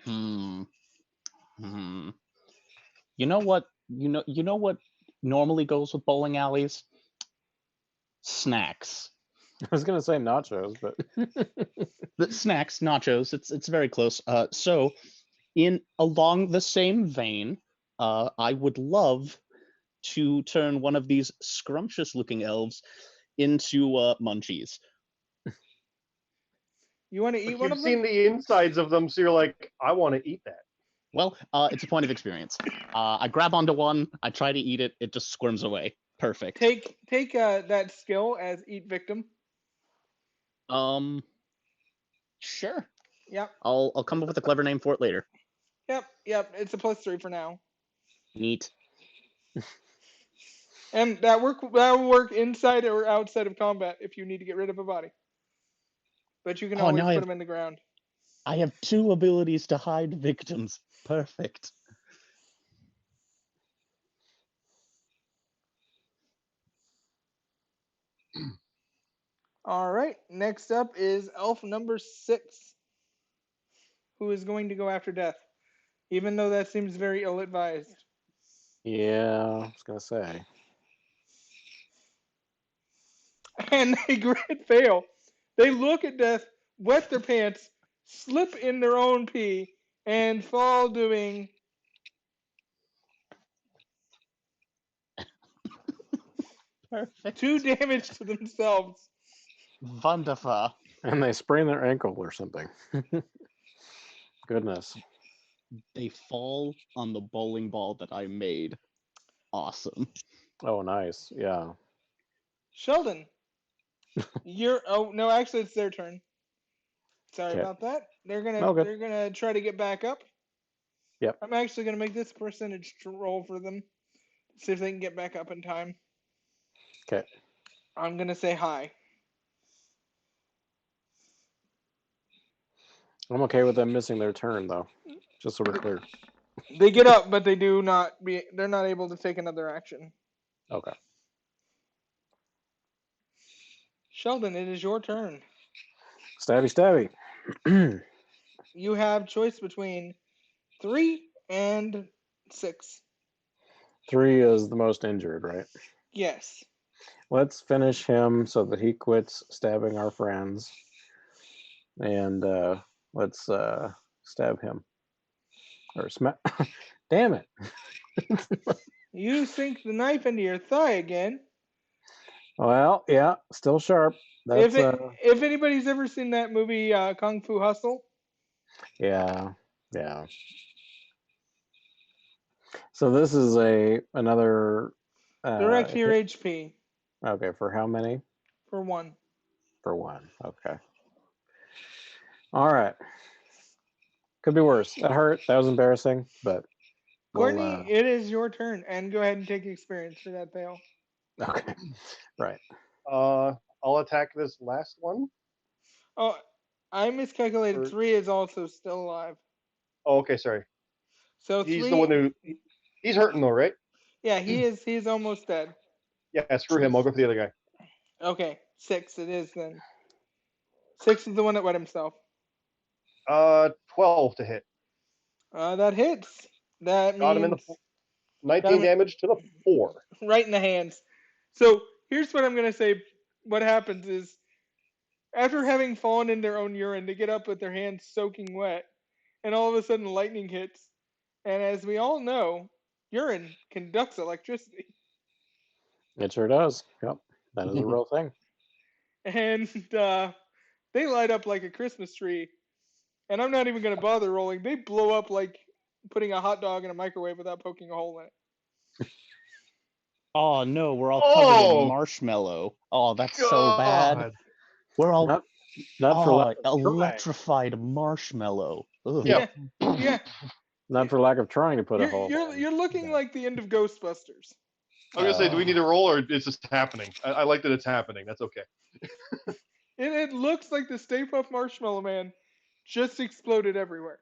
Hmm. You know what? You know what normally goes with bowling alleys? Snacks. I was gonna say nachos, but The snacks, nachos. It's very close. So in along the same vein, I would love to turn one of these scrumptious-looking elves into munchies. You want to eat But one you've of them? seen the insides of them, so you're like, I want to eat that. Well, it's a point of experience. I grab onto one, I try to eat it, it just squirms away. Perfect. Take that skill as eat victim. Um, sure. Yep. I'll come up with a clever name for it later. Yep. It's a +3 for now. Neat. And that will work inside or outside of combat if you need to get rid of a body. But you can Oh, always now put them in the ground. I have 2 abilities to hide victims. Perfect. All right. Next up is elf number 6, who is going to go after Death, even though that seems very ill-advised. yeah, I was gonna say. And they grit fail. They look at Death, wet their pants, slip in their own pee, and fall doing Perfect. 2 damage to themselves. Wonderful. And they sprain their ankle or something. Goodness. They fall on the bowling ball that I made. Awesome. Oh, nice. Yeah. Sheldon, oh no, actually it's their turn. Sorry Okay. about that. Oh, good. They're gonna try to get back up. Yep. I'm actually gonna make this percentage roll for them. See if they can get back up in time. Okay. I'm gonna say hi. I'm okay with them missing their turn though. Just so we're clear. They get up, but they're not able to take another action. Okay. Sheldon, it is your turn. Stabby stabby. You have choice between 3 and 6. 3 is the most injured, right? Yes. Let's finish him so that he quits stabbing our friends. And let's stab him. Or smack. Damn it. You sink the knife into your thigh again. Well, yeah, still sharp. That's If anybody's ever seen that movie Kung Fu Hustle, yeah. So this is another Direct your hit- HP okay, for how many? for 1. For 1. Okay. All right. Could be worse. That hurt. That was embarrassing, but we'll. Courtney, it is your turn, and go ahead and take experience for that fail. Okay. Right. I'll attack this last one. Oh, I miscalculated. Or- 3 is also still alive. Oh, okay, sorry. So He's 3, the one who he's hurting though, right? yeah, he's almost dead. Yeah, screw him. I'll go for the other guy. Okay, 6 it is then. 6 is the one that wet himself. 12 to hit. That hits. That Got him in the means 19 damage to the 4. right in the hands. So here's what I'm gonna say. What happens is, after having fallen in their own urine, they get up with their hands soaking wet, and all of a sudden lightning hits. And as we all know, urine conducts electricity. It sure does. Yep. That is a real thing. And they light up like a Christmas tree. And I'm not even going to bother rolling. They blow up like putting a hot dog in a microwave without poking a hole in it. Oh no, we're all covered in Oh, marshmallow. Oh, that's so bad. God. We're all Not for lack of trying. electrified marshmallow. Ugh. Yeah. Yeah. Not for lack of trying to put a You're, hole. you're, in. you're looking like the end of Ghostbusters. I was gonna say, do we need to roll or it's just happening? I like that it's happening. That's okay. It looks like the Stay Puft Marshmallow Man just exploded everywhere.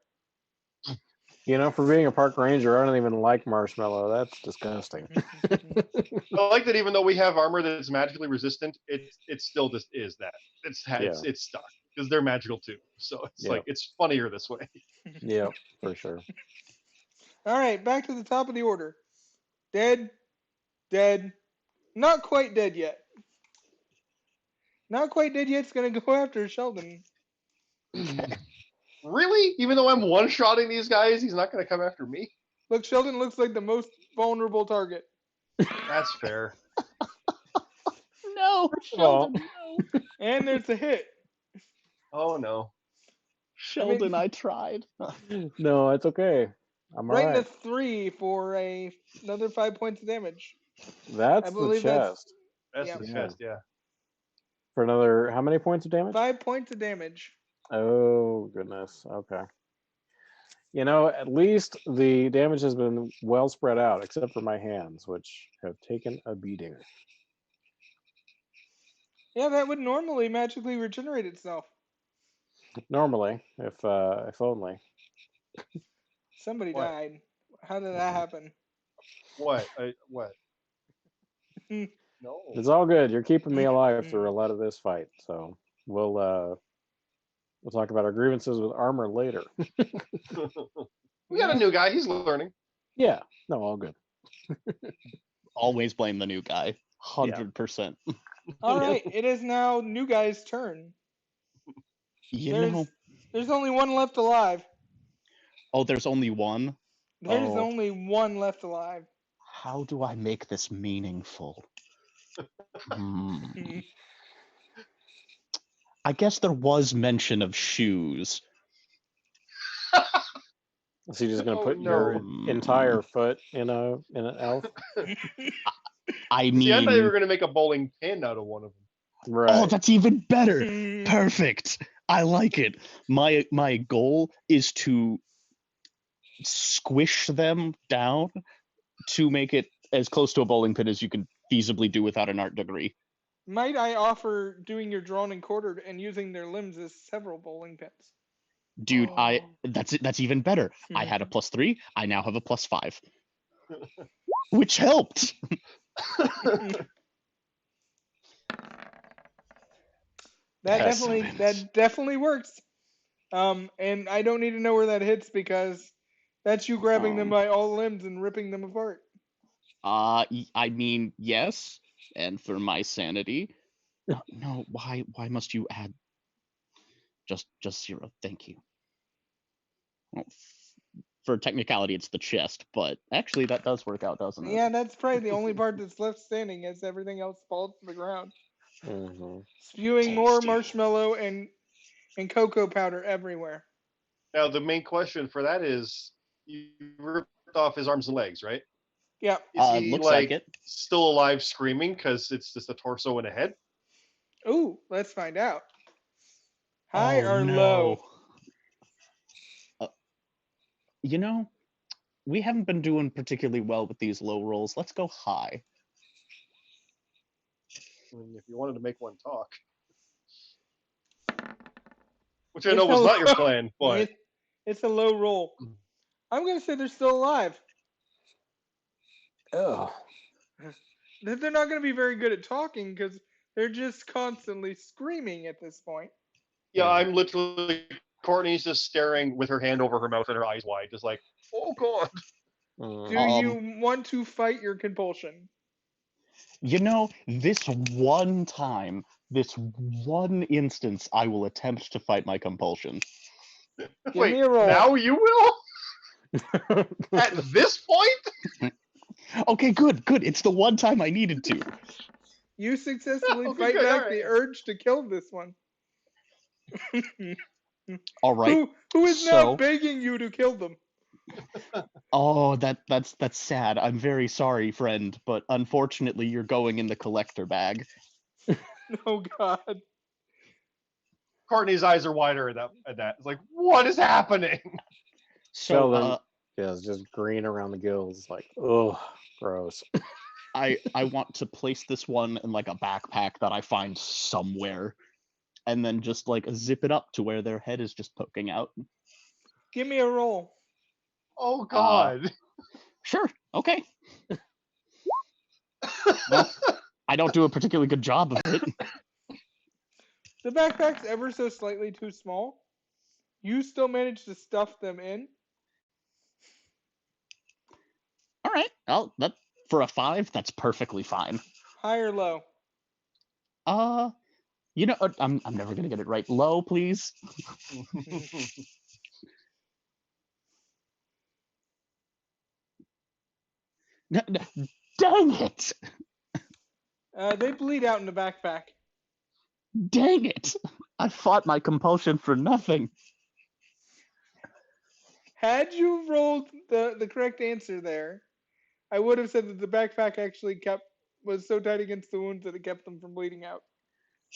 You know, for being a park ranger, I don't even like marshmallow. That's disgusting. I like that even though we have armor that's magically resistant, it still just is that. It's stuck because they're magical too. So it's like it's funnier this way. Yeah, for sure. All right, back to the top of the order. Dead, dead, not quite dead yet. Not quite dead yet's gonna go after Sheldon. Really? Even though I'm one-shotting these guys, he's not gonna come after me? Look, Sheldon looks like the most vulnerable target. That's fair. No, of all- Sheldon, no. And there's a hit. Oh no. Sheldon, I tried. No, it's okay. I'm all Right in the right. 3 for another 5 points of damage. That's I the believe that's chest. That's Yeah. the chest, yeah. For another, how many points of damage? 5 points of damage. Oh, goodness. Okay. You know, at least the damage has been well spread out, except for my hands, which have taken a beating. Yeah, that would normally magically regenerate itself. Normally, if only. Somebody What? died. How did that happen? What? What? No. It's all good. You're keeping me alive through a lot of this fight, so we'll talk about our grievances with armor later. We got a new guy. He's learning. Yeah. No, all good. Always blame the new guy. 100%. All right, it is now new guy's turn. There's only one left alive. Oh, there's only one? There's Oh. only one left alive. How do I make this meaningful? I guess there was mention of shoes. So you're just gonna put no. your entire foot in an elf? I mean, See, I thought you were gonna make a bowling pin out of one of them. Right. Oh, that's even better. Perfect. I like it. My goal is to squish them down to make it as close to a bowling pin as you can feasibly do without an art degree. Might I offer doing your drawn and quartered and using their limbs as several bowling pins? Dude, that's even better. I had a +3. I now have a +5, which helped. That definitely works. And I don't need to know where that hits because that's you grabbing them by all limbs and ripping them apart. I mean, yes, and for my sanity. No, why must you add just 0? Thank you. Well, for technicality, it's the chest, but actually that does work out, doesn't it? Yeah, that's probably the only part that's left standing as everything else falls to the ground. Spewing more marshmallow and cocoa powder everywhere. Now the main question for that is, you ripped off his arms and legs, right? Yeah. Is he Looks like it. still alive screaming because it's just a torso and a head? Ooh, let's find out. High Oh, or no. low? You know, we haven't been doing particularly well with these low rolls. Let's go high. I mean, if you wanted to make one talk, which I It's know was a not your low- plan, but It's a low roll. I'm gonna say they're still alive. Oh, They're not gonna be very good at talking because they're just constantly screaming at this point. yeah, Yeah. I'm literally Courtney's just staring with her hand over her mouth and her eyes wide, just like, oh god. Do Um, you want to fight your compulsion? You know, this one time, this one instance, I will attempt to fight my compulsion. Give Wait, me a roll. now you will? At this point? Okay, good. It's the one time I needed to. You successfully Okay, fight good, back alright. the urge to kill this one. All right. Who is now So- begging you to kill them? Oh, that's sad. I'm very sorry, friend, but unfortunately, you're going in the collector bag. Oh God. Courtney's eyes are wider at that. It's like, what is happening? So, Sheldon, yeah, it's just green around the gills. Like, oh, gross. I want to place this one in like a backpack that I find somewhere, and then just like zip it up to where their head is just poking out. Give me a roll. Oh god. Sure. Okay. Well, I don't do a particularly good job of it. The backpack's ever so slightly too small. You still manage to stuff them in. All right. Well, that for a 5, that's perfectly fine. High or low? You know, I'm never gonna get it right. Low, please. Dang it! They bleed out in the backpack. Dang it! I fought my compulsion for nothing. Had you rolled the correct answer there, I would have said that the backpack actually was so tight against the wounds that it kept them from bleeding out.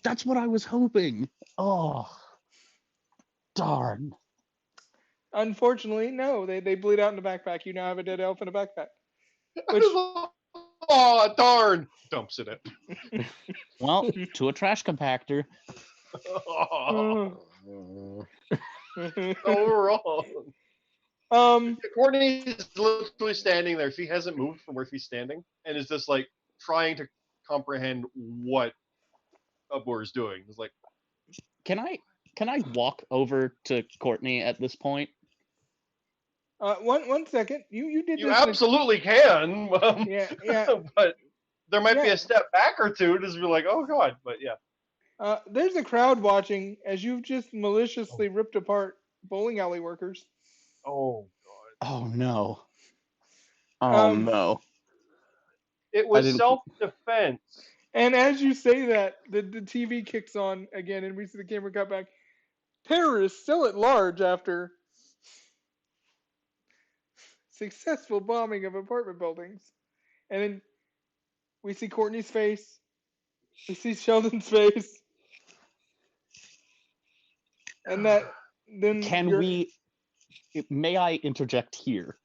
That's what I was hoping. Oh, darn. Unfortunately, no, they bleed out in the backpack. You now have a dead elf in a backpack. I was like, oh darn! Dumps it in. Well, to a trash compactor. Oh, Mm. so wrong. Courtney's literally standing there. She hasn't moved from where she's standing, and is just like trying to comprehend what Upward is doing. It's like, Can I walk over to Courtney at this point? one second. You did you this. absolutely can. Yeah. But there might be Yeah. a step back or two. Just be like, oh god. But yeah. There's a crowd watching as you've just maliciously ripped apart bowling alley workers. Oh. Oh no. Oh Um, no. It I was didn't- self-defense. And as you say that, the TV kicks on again, and we see the camera cut back. Terror is still at large after successful bombing of apartment buildings. And then we see Courtney's face. We see Sheldon's face. And that then May I interject here?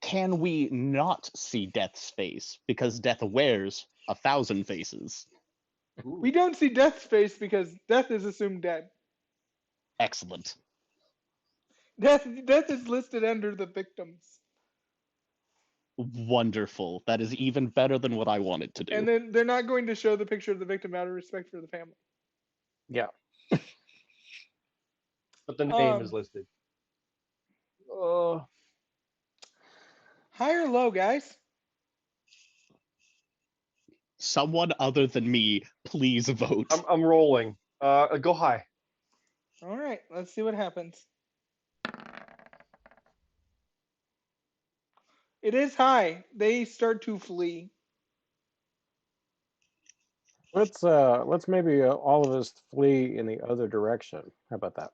Can we not see Death's face because Death wears 1,000 faces? we don't see Death's face because Death is assumed dead. Excellent. Death is listed under the victims. Wonderful. That is even better than what I wanted to do. And then they're not going to show the picture of the victim out of respect for the family. Yeah. But the name is listed. High or low, guys? Someone other than me, please vote. I'm rolling. Go high. All right, let's see what happens. It is high. They start to flee. Let's maybe all of us flee in the other direction. How about that?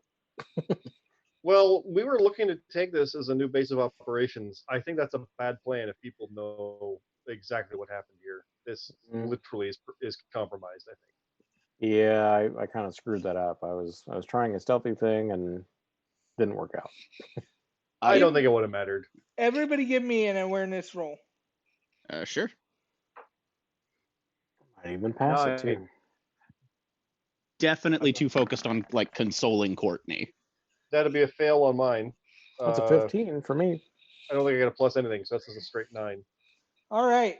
Well, we were looking to take this as a new base of operations. I think that's a bad plan if people know exactly what happened here. This Mm, literally is compromised. I think. yeah, I kind of screwed that up. I was trying a stealthy thing and didn't work out. I I don't think it would have mattered. Everybody give me an awareness roll. sure. Might even pass it too. 9. Definitely too focused on like consoling Courtney. That'd be a fail on mine. That's a Uh, 15 for me. I don't think I got a plus anything, so that's just a straight 9. All right.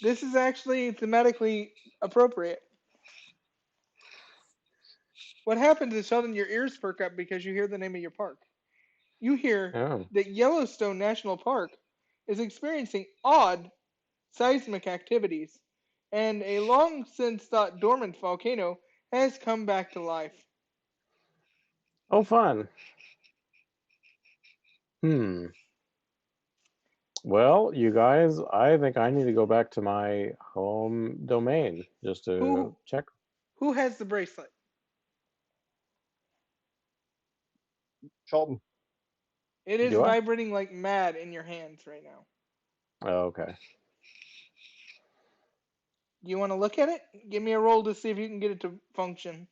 This is actually thematically appropriate. What happens is, Sheldon, your ears perk up because you hear the name of your park. You hear Oh, that Yellowstone National Park is experiencing odd seismic activities, and a long since thought dormant volcano has come back to life. oh, fun. Well, you guys, I think I need to go back to my home domain just to Who check. who has the bracelet? Charlton, It is Do I? vibrating like mad in your hands right now. Oh, okay. You want to look at it? Give me a roll to see if you can get it to function.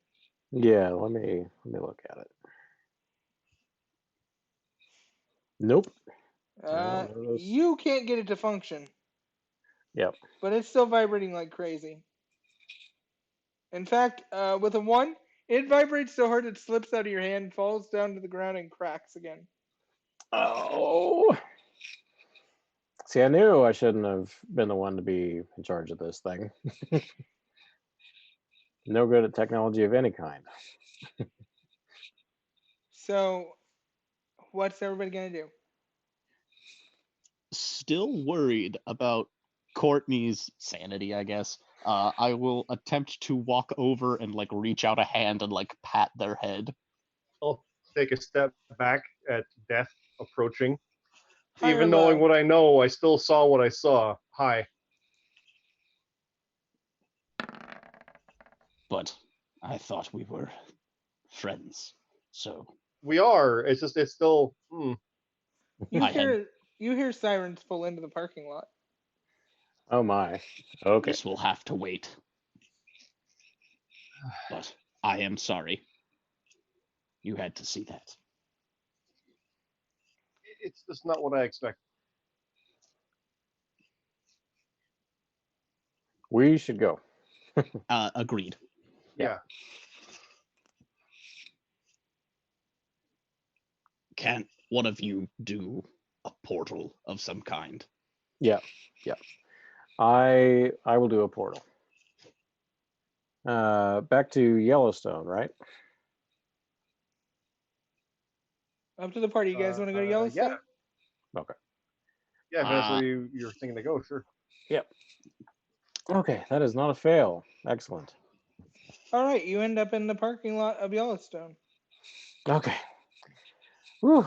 Yeah, let me look at it. Nope. I don't notice. You can't get it to function, Yep. but it's still vibrating like crazy. In fact, with a 1, it vibrates so hard it slips out of your hand, falls down to the ground, and cracks again. Oh. See, I knew I shouldn't have been the one to be in charge of this thing. No good at technology of any kind. So, what's everybody going to do? Still worried about Courtney's sanity, I guess. I will attempt to walk over and like reach out a hand and like pat their head. I'll take a step back at death approaching. High or Even knowing low? what I know, I still saw what I saw. Hi. But I thought we were friends. So We are. It's just, it's still. You I had hear you hear sirens pull into the parking lot. Oh my. Okay. this will have to wait. But I am sorry. You had to see that. It's just not what I expected. We should go. Agreed. Yeah. Yeah. Can't one of you do a portal of some kind? Yeah. Yeah. I will do a portal. Back to Yellowstone, right? Up to the party. You guys want to go to Yellowstone? Yeah. Okay. Yeah, if that's Uh, where you're thinking to go, sure. Yep. Okay, that is not a fail. Excellent. All right, you end up in the parking lot of Yellowstone. Okay. Whew.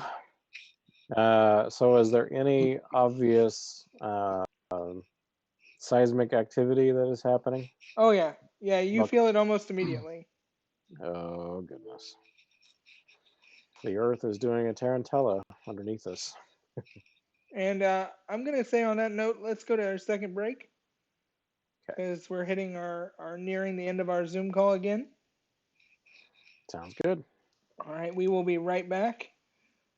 So is there any obvious seismic activity that is happening? Oh yeah, yeah. You Okay. feel it almost immediately. Oh goodness. The Earth is doing a tarantella underneath us. And I'm gonna say on that note, let's go to our second break Okay. because we're hitting our nearing the end of our Zoom call again. Sounds good. All right, we will be right back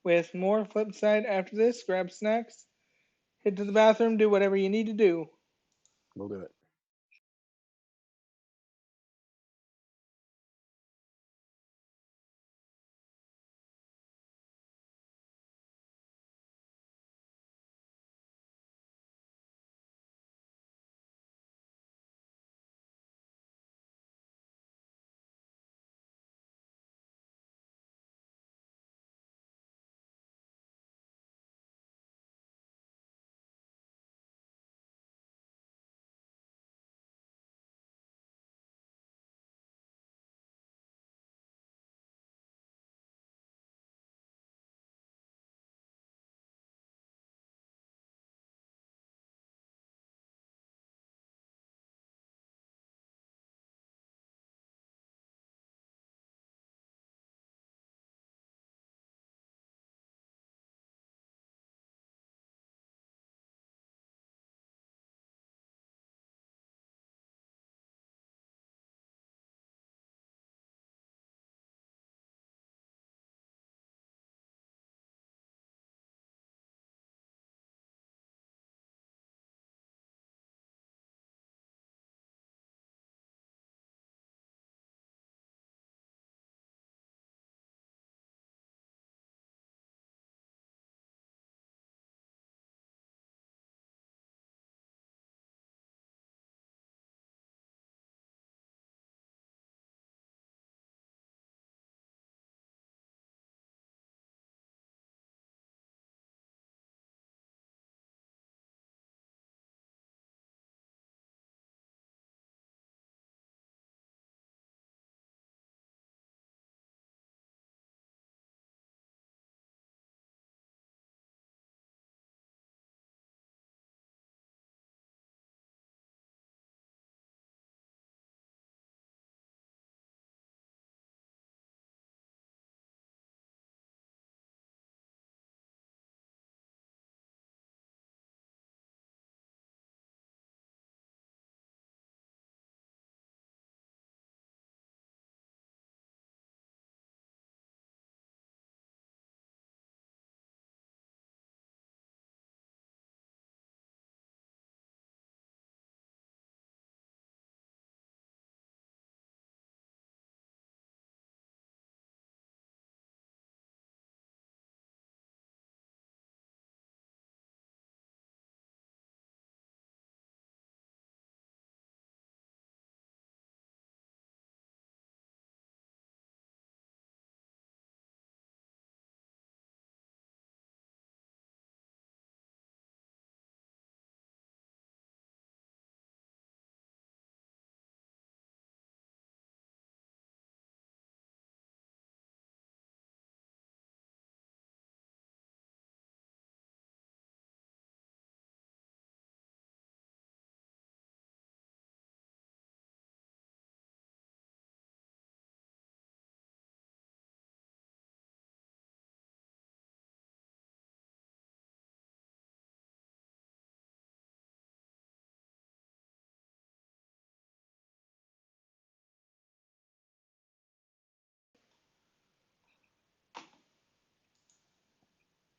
with more Flipside after this. Grab snacks, head to the bathroom, do whatever you need to do. We'll do it.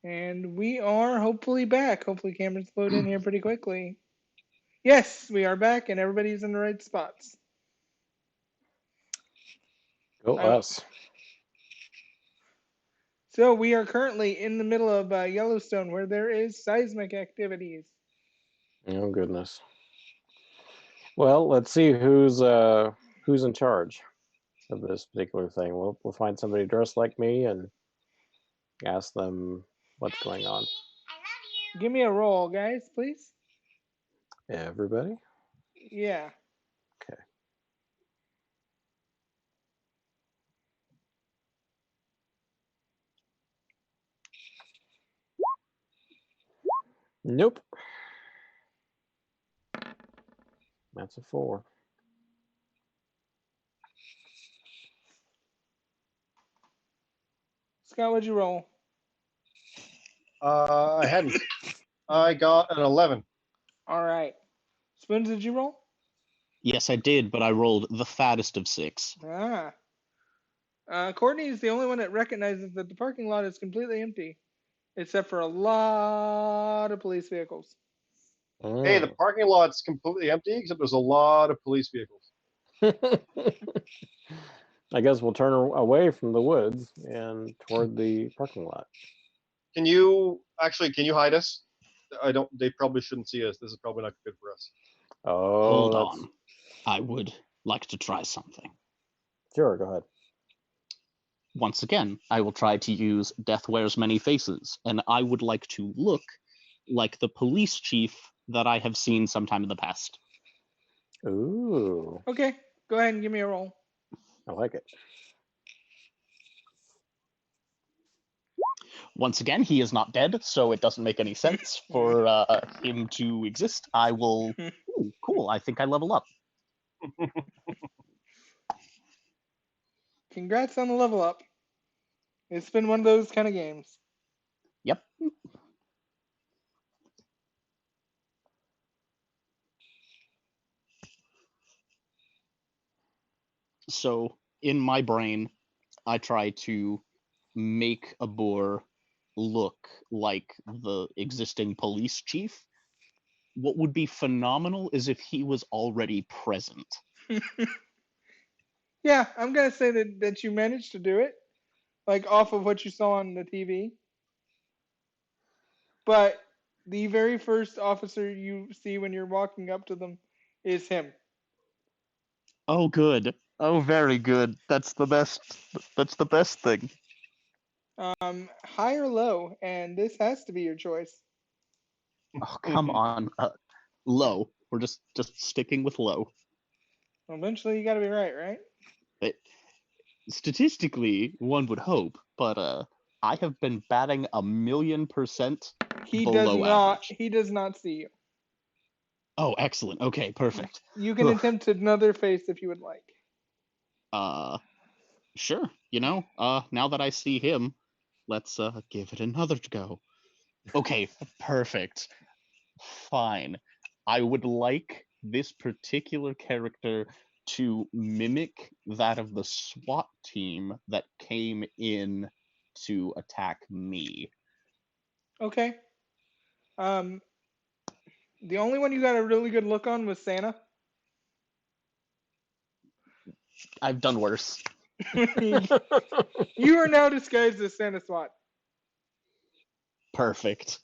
And we are hopefully back. Hopefully cameras load in here pretty quickly. Yes, we are back and everybody's in the right spots. Go I- us. So we are currently in the middle of Yellowstone where there is seismic activities. Oh goodness. Well, let's see who's in charge of this particular thing. We'll find somebody dressed like me and ask them what's going on. Give me a roll, guys, please. Everybody? Yeah. Okay. Nope. That's a 4. Scott, what'd you roll? I hadn't. I got an 11. All right. Spoons, did you roll? Yes, I did, but I rolled the fattest of 6. Ah. Courtney is the only one that recognizes that the parking lot is completely empty, except for a lot of police vehicles. Hey, the parking lot's completely empty, except there's a lot of police vehicles. I guess we'll turn away from the woods and toward the parking lot. Can you hide us? I don't. They probably shouldn't see us. This is probably not good for us. Oh, Hold that's- on. I would like to try something. Sure, go ahead. Once again, I will try to use Death Wears Many Faces, and I would like to look like the police chief that I have seen sometime in the past. Ooh, Okay, go ahead and give me a roll. I like it. Once again, he is not dead, so it doesn't make any sense for him to exist. I will. Ooh, cool. I think I level up. Congrats on the level up. It's been one of those kind of games. Yep. So in my brain, I try to make a boar look like the existing police chief. What would be phenomenal is if he was already present. Yeah, I'm gonna say that you managed to do it, like off of what you saw on the TV. But the very first officer you see when you're walking up to them is him. Oh, good. Oh, very good. That's the best. That's the best thing. High or low, and this has to be your choice. Oh, come on. Low. We're just sticking with low. Eventually, you got to be right, right? It, statistically, one would hope, but I have been batting 1,000,000% He does below not. average. He does not see you. Oh, excellent. Okay, perfect. You can Oof. attempt another face if you would like. Sure. Now that I see him, let's give it another go. Okay, perfect. Fine. I would like this particular character to mimic that of the SWAT team that came in to attack me. Okay. The only one you got a really good look on was Santa. I've done worse. You are now disguised as Santa SWAT. Perfect.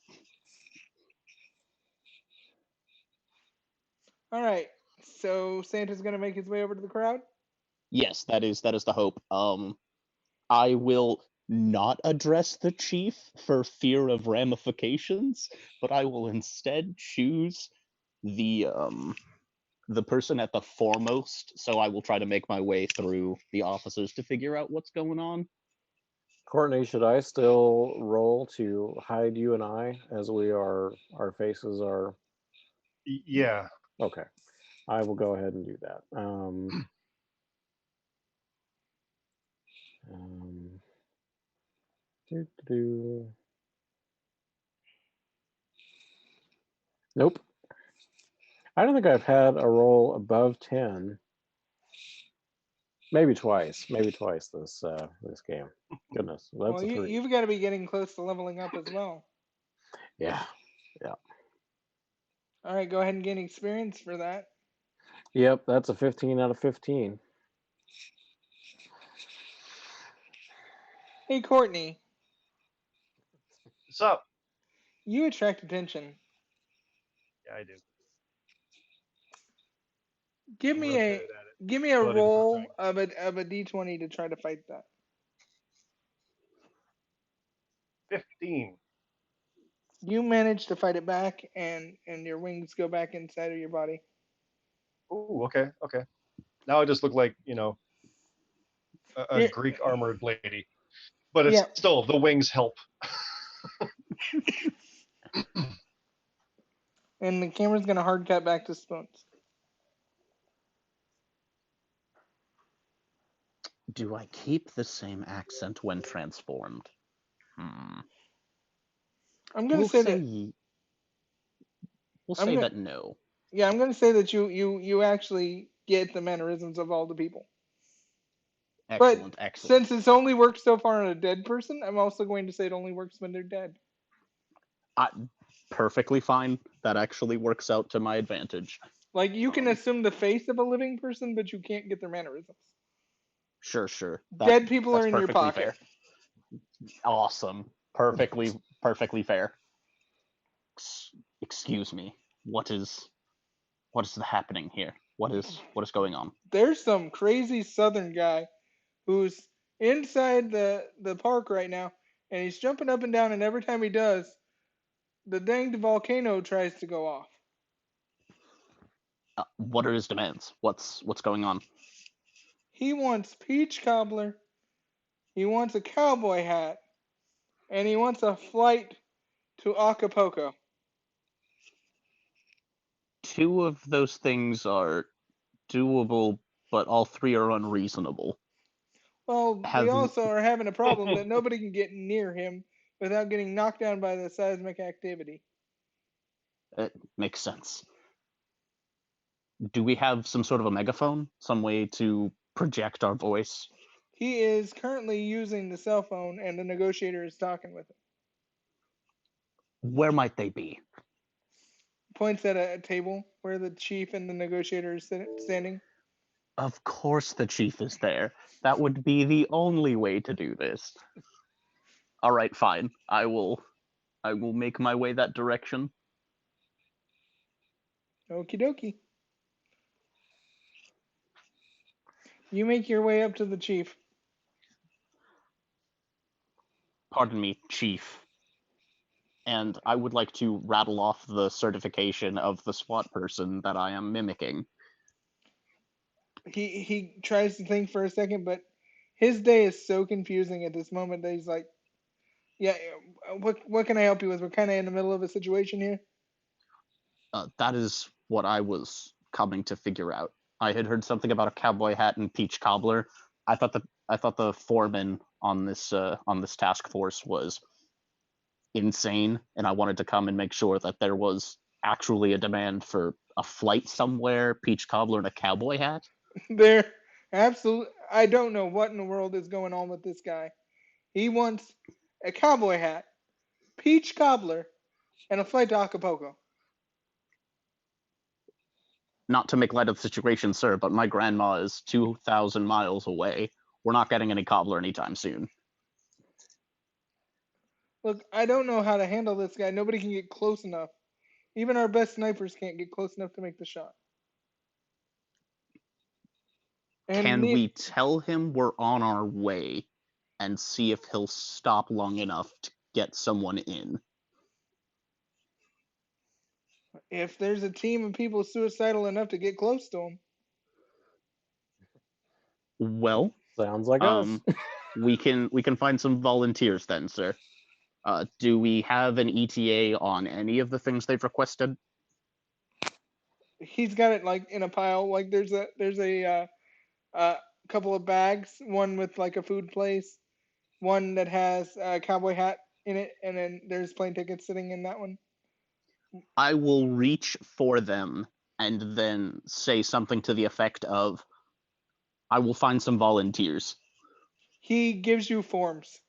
All right. So Santa's gonna make his way over to the crowd. Yes, that is the hope. I will not address the chief for fear of ramifications, but I will instead choose the person at the foremost, so I will try to make my way through the officers to figure out what's going on. Courtney, should I still roll to hide you and I as our faces are? Yeah. Okay, I will go ahead and do that. Doo, doo, doo. Nope. I don't think I've had a roll above 10 Maybe twice this game. Goodness, Well, that's a 3. you've got to be getting close to leveling up as well. Yeah. All right, go ahead and gain experience for that. Yep, that's a 15 out of 15. Hey, Courtney, What's up? you attract attention. Yeah, I do. Give I'm me real good a at it. give me a But I do roll of a d20 to try to fight that. 15. You manage to fight it back, and your wings go back inside of your body. Ooh, okay, okay. Now I just look like, a Yeah, Greek armored lady. But it's yeah. still, the wings help. And the camera's gonna hard cut back to Spoons. Do I keep the same accent when transformed? I'm gonna We'll say say that we'll I'm say gonna that no. yeah I'm gonna say that you actually get the mannerisms of all the people. But Excellent, excellent. since it's only worked so far on a dead person, I'm also going to say it only works when they're dead. I, perfectly fine. That actually works out to my advantage. Like you can assume the face of a living person, but you can't get their mannerisms. Sure. Dead people That's are in your perfectly pocket. fair. Awesome. Perfectly fair. Excuse me. What is happening here? What is going on? There's some crazy southern guy who's inside the park right now, and he's jumping up and down, and every time he does, the danged volcano tries to go off. What are his demands? What's going on? He wants peach cobbler, he wants a cowboy hat, and he wants a flight to Acapulco. Two of those things are doable, but all three are unreasonable. Well, we Have also are having a problem that nobody can get near him without getting knocked down by the seismic activity. it makes sense. Do we have some sort of a megaphone? Some way to project our voice? He is currently using the cell phone, and the negotiator is talking with him. Where might they be? Points at a table where the chief and the negotiator are standing. Of course the chief is there. That would be the only way to do this. All right, fine. I will make my way that direction. Okie dokie. You make your way up to the chief. Pardon me, chief. And I would like to rattle off the certification of the SWAT person that I am mimicking. He tries to think for a second, but his day is so confusing at this moment that he's like, "Yeah, what can I help you with? We're kind of in the middle of a situation here." That is what I was coming to figure out. I had heard something about a cowboy hat and peach cobbler. I thought the foreman on this task force was insane, and I wanted to come and make sure that there was actually a demand for a flight somewhere, peach cobbler, and a cowboy hat. There, absolutely. I don't know what in the world is going on with this guy. He wants a cowboy hat, peach cobbler, and a flight to Acapulco. Not to make light of the situation, sir, but my grandma is 2,000 miles away. We're not getting any cobbler anytime soon. Look, I don't know how to handle this guy. Nobody can get close enough. Even our best snipers can't get close enough to make the shot. And Can we tell him we're on our way and see if he'll stop long enough to get someone in? if there's a team of people suicidal enough to get close to him, Well, Sounds like us. we can find some volunteers then, sir. Do we have an ETA on any of the things they've requested? he's got it like in a pile. Like there's a couple of bags, one with like a food place, one that has a cowboy hat in it, and then there's plane tickets sitting in that one. I will reach for them and then say something to the effect of, I will find some volunteers. He gives you forms.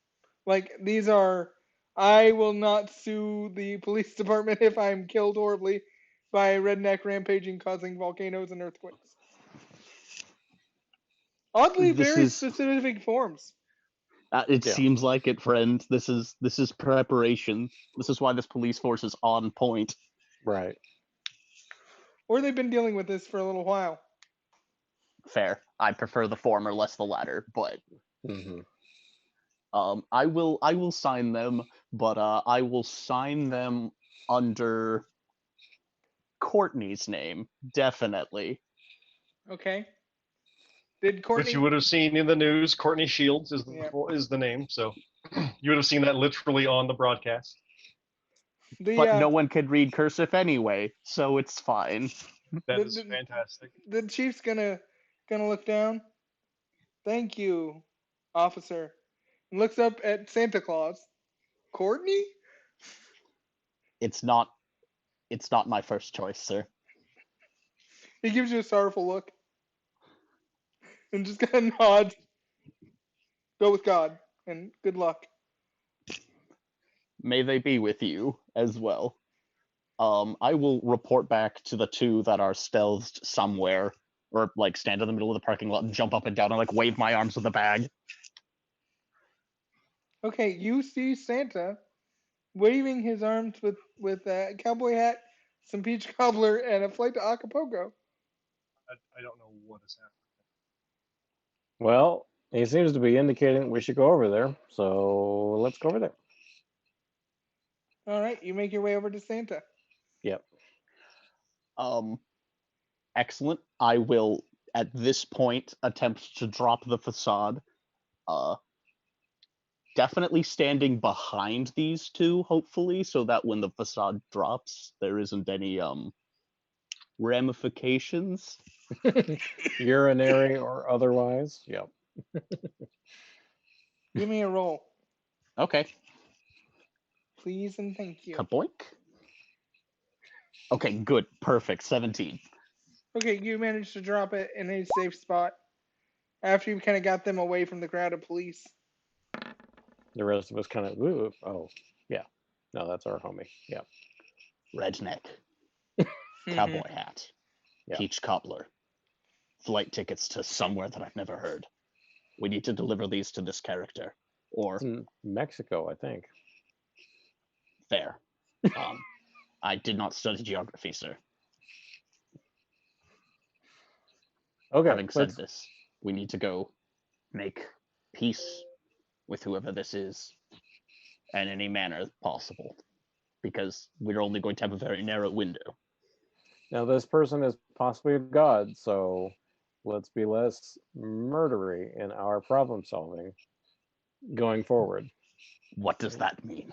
Like, these are, I will not sue the police department if I'm killed horribly by a redneck rampaging causing volcanoes and earthquakes. Oddly, This very is. specific forms. It Yeah. seems like it, friend. This is preparation. This is why this police force is on point. Right. Or they've been dealing with this for a little while. Fair. I prefer the former, less the latter. But Hmm. I will sign them, but I will sign them under Courtney's name, definitely. Okay. Did Which Courtney? you would have seen in the news. Courtney Shields is Yeah. is the name, so you would have seen that literally on the broadcast. But no The one can read cursive anyway, so it's fine. That the, is the fantastic. the chief's gonna look down. Thank you, officer. And looks up at Santa Claus. Courtney? It's not my first choice, sir. He gives you a sorrowful look and just kind of nods. Go with God and good luck. May they be with you as well. I will report back to the two that are stealthed somewhere, or like stand in the middle of the parking lot and jump up and down and like wave my arms with a bag. Okay, you see Santa waving his arms with a cowboy hat, some peach cobbler, and a flight to Acapulco. I don't know what is happening. Well, he seems to be indicating we should go over there, so let's go over there. All right, you make your way over to Santa. Yep. Excellent. I will at this point attempt to drop the facade. Uh, Definitely standing behind these two, hopefully, so that when the facade drops, there isn't any ramifications. Urinary or otherwise. Yep. Give me a roll, Okay, please and thank you. kaboink. Okay, good, perfect. 17. Okay, you managed to drop it in a safe spot after you kind of got them away from the crowd of police. The rest of us kind of, ooh, oh, yeah. No, that's our homie. Yeah. Redneck, Mm-hmm. cowboy hat, Yeah. peach cobbler, flight tickets to somewhere that I've never heard. We need to deliver these to this character, or It's in Mexico, I think. fair. I did not study geography, sir. Okay. Having said this, we need to go make peace with whoever this is in any manner possible, because we're only going to have a very narrow window. Now, this person is possibly a god, so let's be less murdery in our problem solving going forward. What does that mean?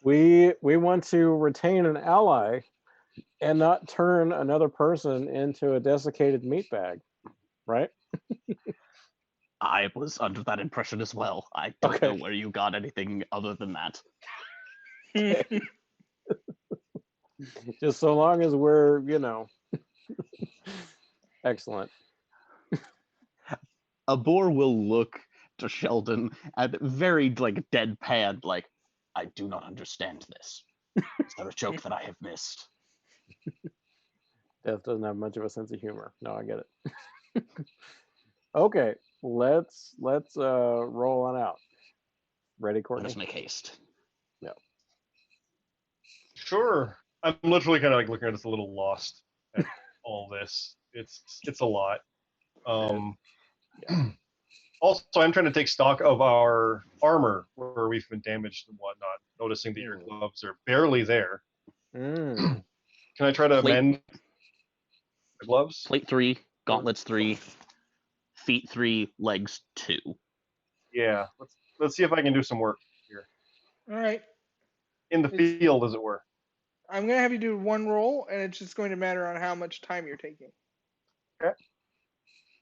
We want to retain an ally and not turn another person into a desiccated meat bag, right? I was under that impression as well. I don't Okay. know where you got anything other than that. Just so long as we're, excellent. Abor will look to Sheldon and very deadpan, like, I do not understand this. Is there a joke that I have missed? Death doesn't have much of a sense of humor. No, I get it. Okay, let's roll on out. Ready, Let Courtney? us make haste. Yeah. Sure. I'm literally kind of like looking at this a little lost at all this. It's a lot. Also, I'm trying to take stock of our armor where we've been damaged and whatnot. Noticing that your gloves are barely there. Mm. Can I try to amend the gloves? Plate 3, gauntlets 3, feet 3, legs 2. Yeah. Let's see if I can do some work here All right, in the field, as it were. I'm gonna have you do one roll, and it's just going to matter on how much time you're taking. Okay.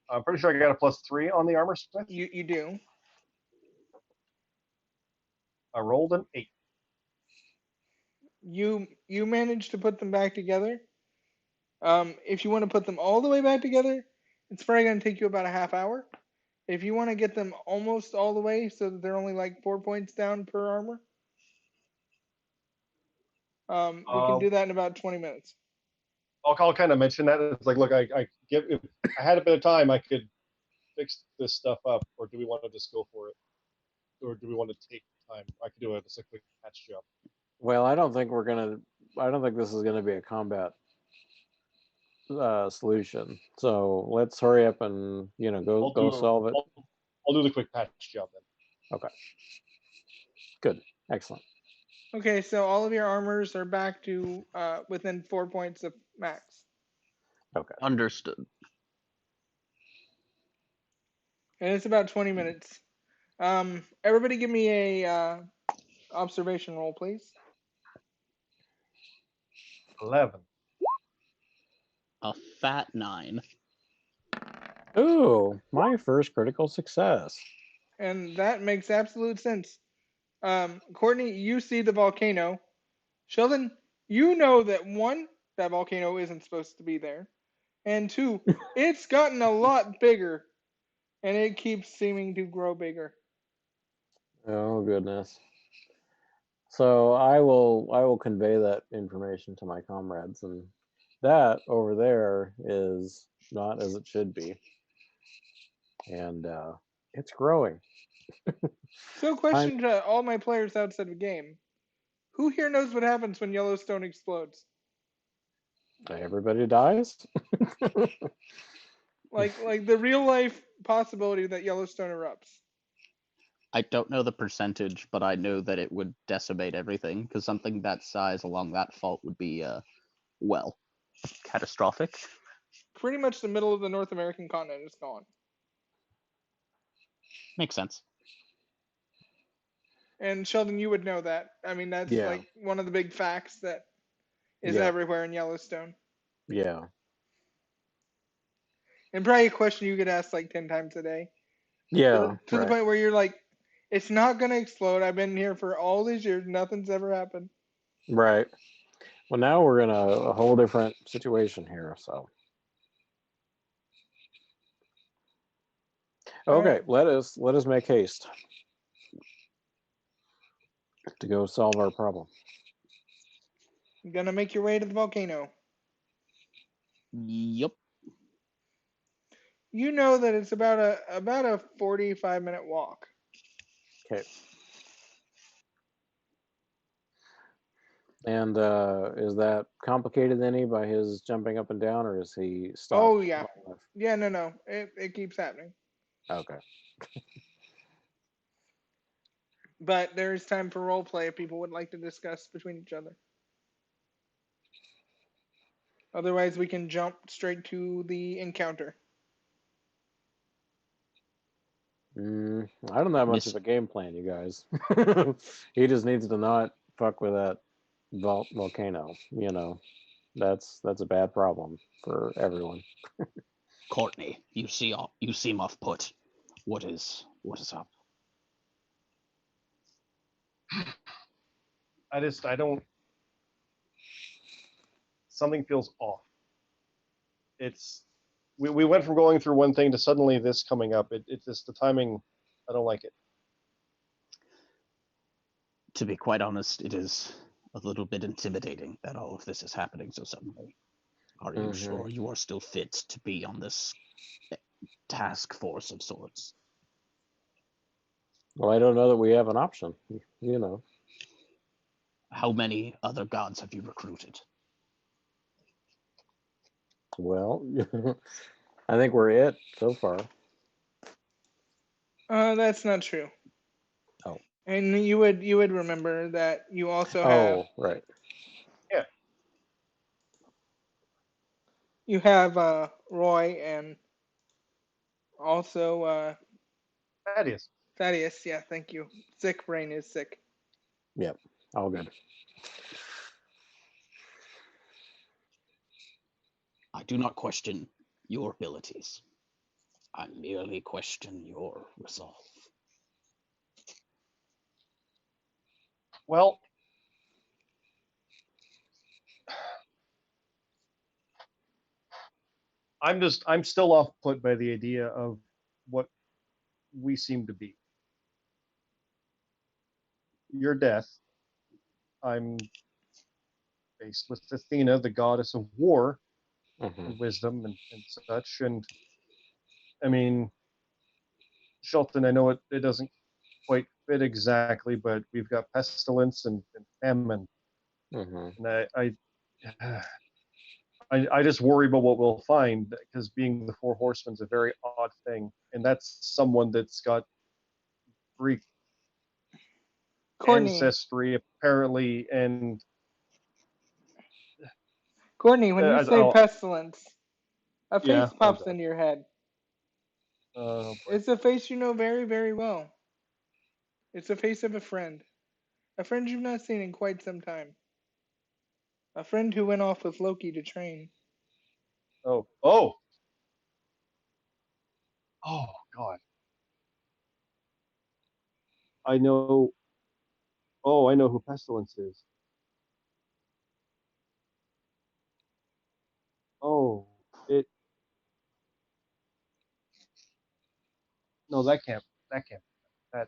I'm pretty sure I got a +3 on the armor smith. You do. I rolled an 8. You managed to put them back together, If you want to put them all the way back together, it's probably going to take you about a half hour. If you want to get them almost all the way so that they're only like 4 points down per armor, we can Um, do that in about 20 minutes. I'll kind of mention that. It's like, look, I give if I had a bit of time, I could fix this stuff up, or do we want to just go for it, or do we want to take time? I could do just a quick patch job. Well, I don't think this is gonna be a combat solution. So let's hurry up and go solve it. I'll do the quick patch job then. Okay. Good. Excellent. Okay, so all of your armors are back to within 4 points of max. Okay. Understood. And it's about 20 minutes. Everybody give me a observation roll, please. 11. A fat 9. Ooh, my first critical success. And that makes absolute sense. Courtney, you see the volcano. Sheldon, you know that one, that volcano isn't supposed to be there. And two, it's gotten a lot bigger. And it keeps seeming to grow bigger. Oh goodness. So I will convey that information to my comrades, and that over there is not as it should be, and it's growing. So, question to all my players outside the game: who here knows what happens when Yellowstone explodes? Everybody dies. Like the real life possibility that Yellowstone erupts. I don't know the percentage, but I know that it would decimate everything, because something that size along that fault would be, well, catastrophic. Pretty much the middle of the North American continent is gone. Makes sense. And Sheldon, you would know that. I mean, that's Yeah. like one of the big facts that is Yeah. everywhere in Yellowstone. Yeah. And probably a question you could ask like 10 times a day. Yeah. To the Right. point where you're like, it's not going to explode. I've been here for all these years. Nothing's ever happened. Right. Well, now we're in a whole different situation here. So, okay, Alright. let us make haste to go solve our problem. You're going to make your way to the volcano. Yup. You know that it's about a 45-minute walk. Okay. And is that complicated any by his jumping up and down, or is he stopped? Oh, yeah. Yeah, no. It keeps happening. Okay. But there's time for role play if people would like to discuss between each other. Otherwise, we can jump straight to the encounter. I don't have much of a game plan, you guys. He just needs to not fuck with that volcano. That's a bad problem for everyone. Courtney, you seem off put. What is up? I don't. Something feels off. We went from going through one thing to suddenly this coming up. It's just the timing. I don't like it. To be quite honest, it is a little bit intimidating that all of this is happening so suddenly. Are you sure you are still fit to be on this task force of sorts? Well, I don't know that we have an option. How many other gods have you recruited? Well, I think we're it so far. That's not true. Oh. And you would remember that you also have. Oh, right. Yeah. You have Roy and also Thaddeus. Thaddeus. Yeah, thank you. Sick brain is sick. Yep. All good. I do not question your abilities. I merely question your resolve. Well, I'm still off put by the idea of what we seem to be. Your death, I'm faced with Athena, the goddess of war Mm-hmm. and wisdom and such. And I mean, Shelton, I know it doesn't quite fit exactly, but we've got pestilence and famine, Mm-hmm. and I just worry about what we'll find because being the four horsemen's a very odd thing, and that's someone that's got Greek Courtney, ancestry apparently, and Courtney, when you say I'll, pestilence, a yeah, face oh pops god, into your head. oh boy, It's a face you know very, very well. It's the face of a friend you've not seen in quite some time, a friend who went off with Loki to train. oh oh god, I know, oh I know who pestilence is. Oh, it no, that can't that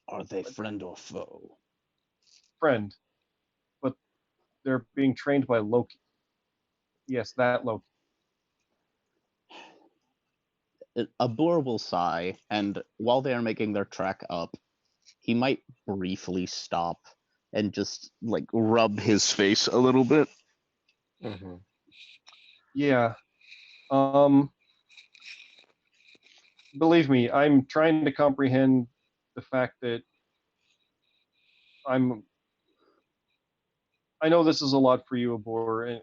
Are they friend or foe? friend, but they're being trained by Loki. Yes, that Loki. A boar will sigh, and while they are making their trek up, he might briefly stop and just like rub his face a little bit. Mm-hmm. Yeah. Um. Believe me, I'm trying to comprehend the fact that I'm. I know this is a lot for you, Abor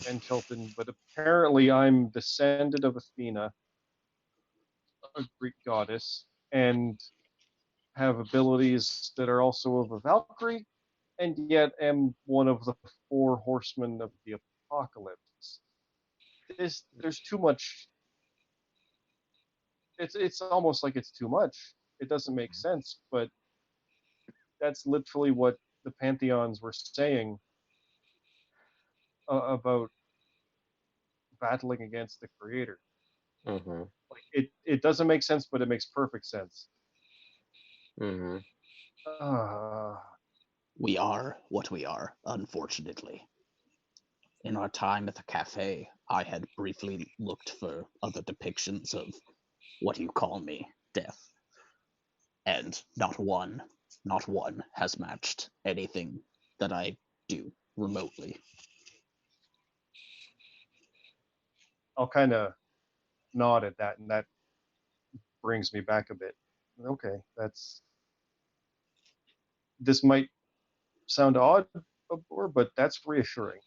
and Chilton, but apparently I'm descended of Athena, a Greek goddess, and have abilities that are also of a Valkyrie, and yet am one of the four horsemen of the apocalypse. There's too much. It's almost like it's too much. It doesn't make sense, but that's literally what the pantheons were saying about battling against the creator. Mm-hmm. Like it doesn't make sense, but it makes perfect sense. Mm-hmm. Uh, We are what we are, unfortunately. In our time at the cafe, I had briefly looked for other depictions of what you call me, death, and not one has matched anything that I do remotely. I'll kind of nod at that, and that brings me back a bit. Okay, that's this might sound odd, but that's reassuring.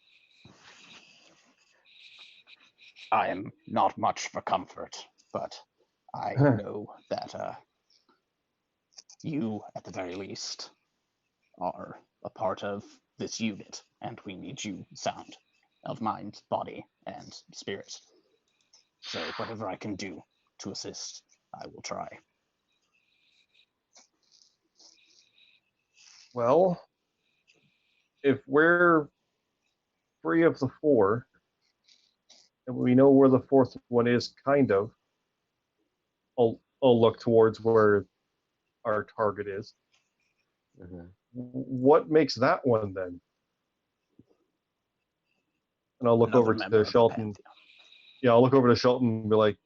I am not much for comfort, but I know that you, at the very least, are a part of this unit, and we need you sound of mind, body, and spirit. So, whatever I can do to assist, I will try. Well, if we're three of the four, and we know where the fourth one is, kind of, I'll look towards where our target is. Mm-hmm. What makes that one then? And I'll look Another over member to of the Shelton. Pantheon. Yeah, I'll look over to Shelton and be like,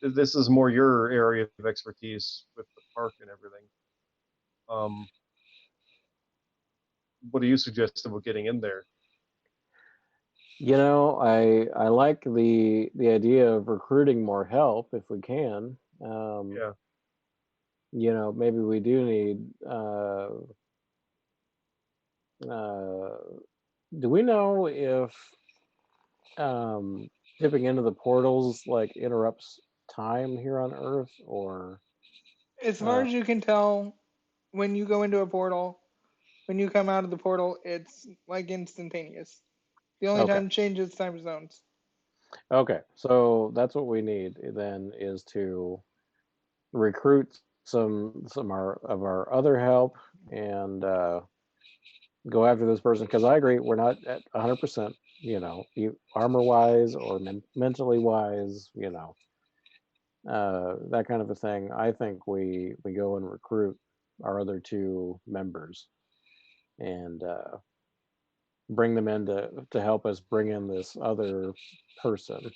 "This is more your area of expertise with the park and everything. Um, what do you suggest about getting in there?" You know, I like the idea of recruiting more help if we can. Yeah. You know, maybe we do need. Do we know if dipping into the portals like interrupts time here on Earth, or As far uh, as you can tell, when you go into a portal, when you come out of the portal, it's like instantaneous. The only okay, time it changes time zones. okay, so that's what we need then is to recruit some of our other help and go after this person, because I agree we're not at 100%. Armor wise or mentally wise, that kind of a thing. I think we go and recruit our other two members and bring them in to help us bring in this other person.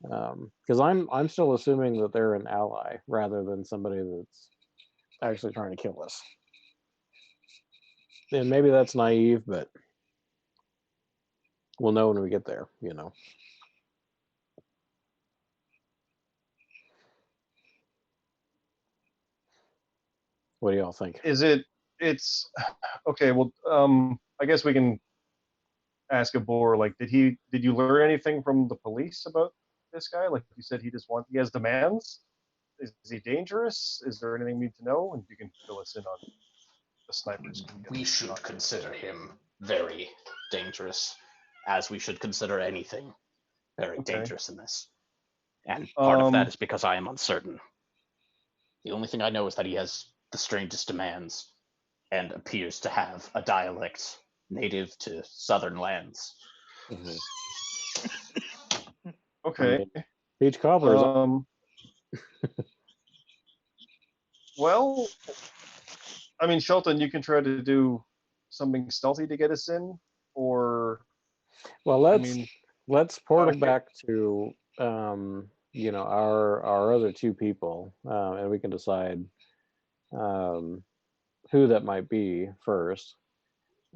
Because I'm still assuming that they're an ally rather than somebody that's actually trying to kill us. And maybe that's naive, but we'll know when we get there. What do y'all think? It's okay. Well, I guess we can ask a bore. Like, did you learn anything from the police about this guy? Like you said, he has demands. Is he dangerous? Is there anything we need to know? And you can fill us in on the snipers. We should consider him very dangerous, as we should consider anything very Okay. dangerous in this. And part of that Um, is because I am uncertain. The only thing I know is that he has the strangest demands and appears to have a dialect native to southern lands. Mhm. I okay. mean, peach cobbler is Well, I mean, Shelton, you can try to do something stealthy to get us in, or well. I Let's mean, let's portal okay. back to our other two people, and we can decide um, who that might be first,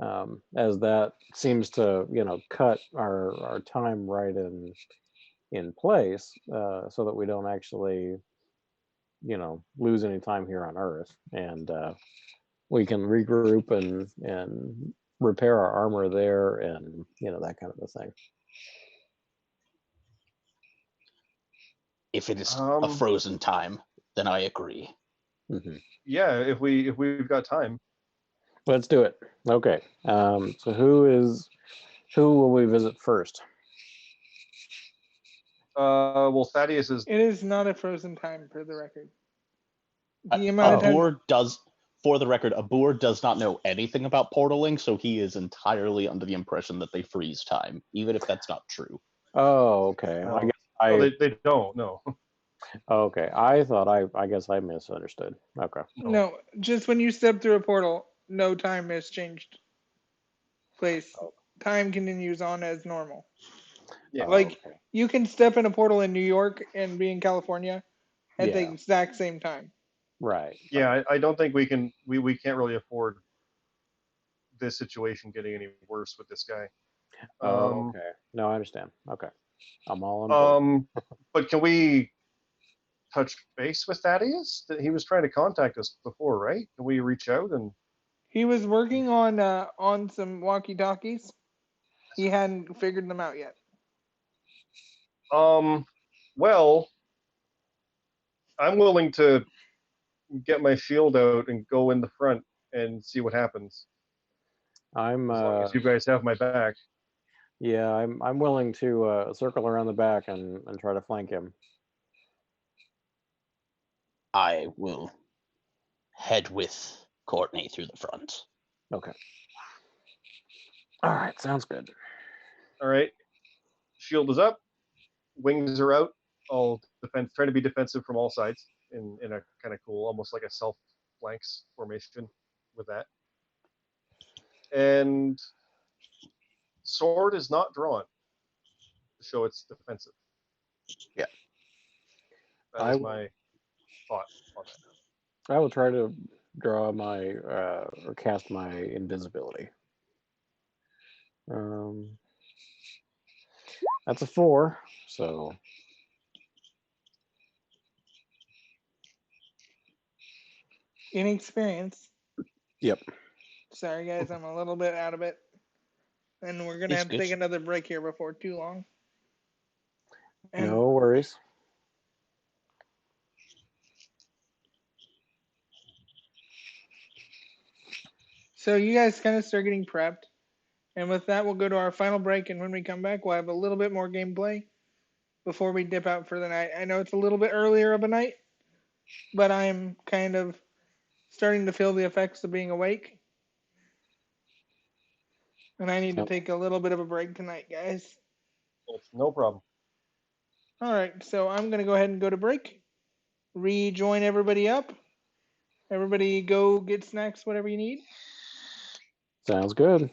as that seems to cut our time right in place, so that we don't actually lose any time here on Earth, and we can regroup and repair our armor there, and that kind of a thing. If it is a um, frozen time, then I agree. Hmm. yeah, if we've got time. Let's do it. Okay. So who will we visit first? Well, Thaddeus is. It is not a frozen time, for the record. A, The a amount of Oh, time. boar does, for the record, a boar does not know anything about portaling, so he is entirely under the impression that they freeze time, even if that's not true. Oh, okay. I no, guess no, I they don't. No. okay. I guess I misunderstood. Okay. No. No, just when you step through a portal, no time has changed place. Oh, Time continues on as normal. Yeah. Like, okay. you can step in a portal in New York and be in California at the Yeah. exact same time. Right. Yeah, Right. I don't think we can't really afford this situation getting any worse with this guy. Oh, Um, okay. No, I understand. Okay. I'm all on board. um, but can we touch base with Thaddeus? He was trying to contact us before, right? Can we reach out and? He was working on some walkie-talkies. He hadn't figured them out yet. Um, well, I'm willing to get my shield out and go in the front and see what happens, I'm as long as you guys have my back. yeah, I'm willing to circle around the back and try to flank him. I will head with Courtney through the front. Okay. All right, sounds good. All right, shield is up, wings are out. I'll try to be defensive from all sides in a kind of cool, almost like a self flanks formation with that. And sword is not drawn to show it's defensive. Yeah. That I is will my thought on I will try to draw my or cast my invisibility. Um, that's a 4, so Inexperience. yep. Sorry, guys, I'm a little bit out of it. And we're going to It's have to good. take another break here before too long. And No worries. so you guys kind of start getting prepped. And with that, we'll go to our final break. And when we come back, we'll have a little bit more gameplay before we dip out for the night. I know it's a little bit earlier of a night, but I'm kind of starting to feel the effects of being awake. And I need to Yep. take a little bit of a break tonight, guys. It's no problem. All right, so I'm going to go ahead and go to break. Rejoin everybody up. Everybody go get snacks, whatever you need. Sounds good.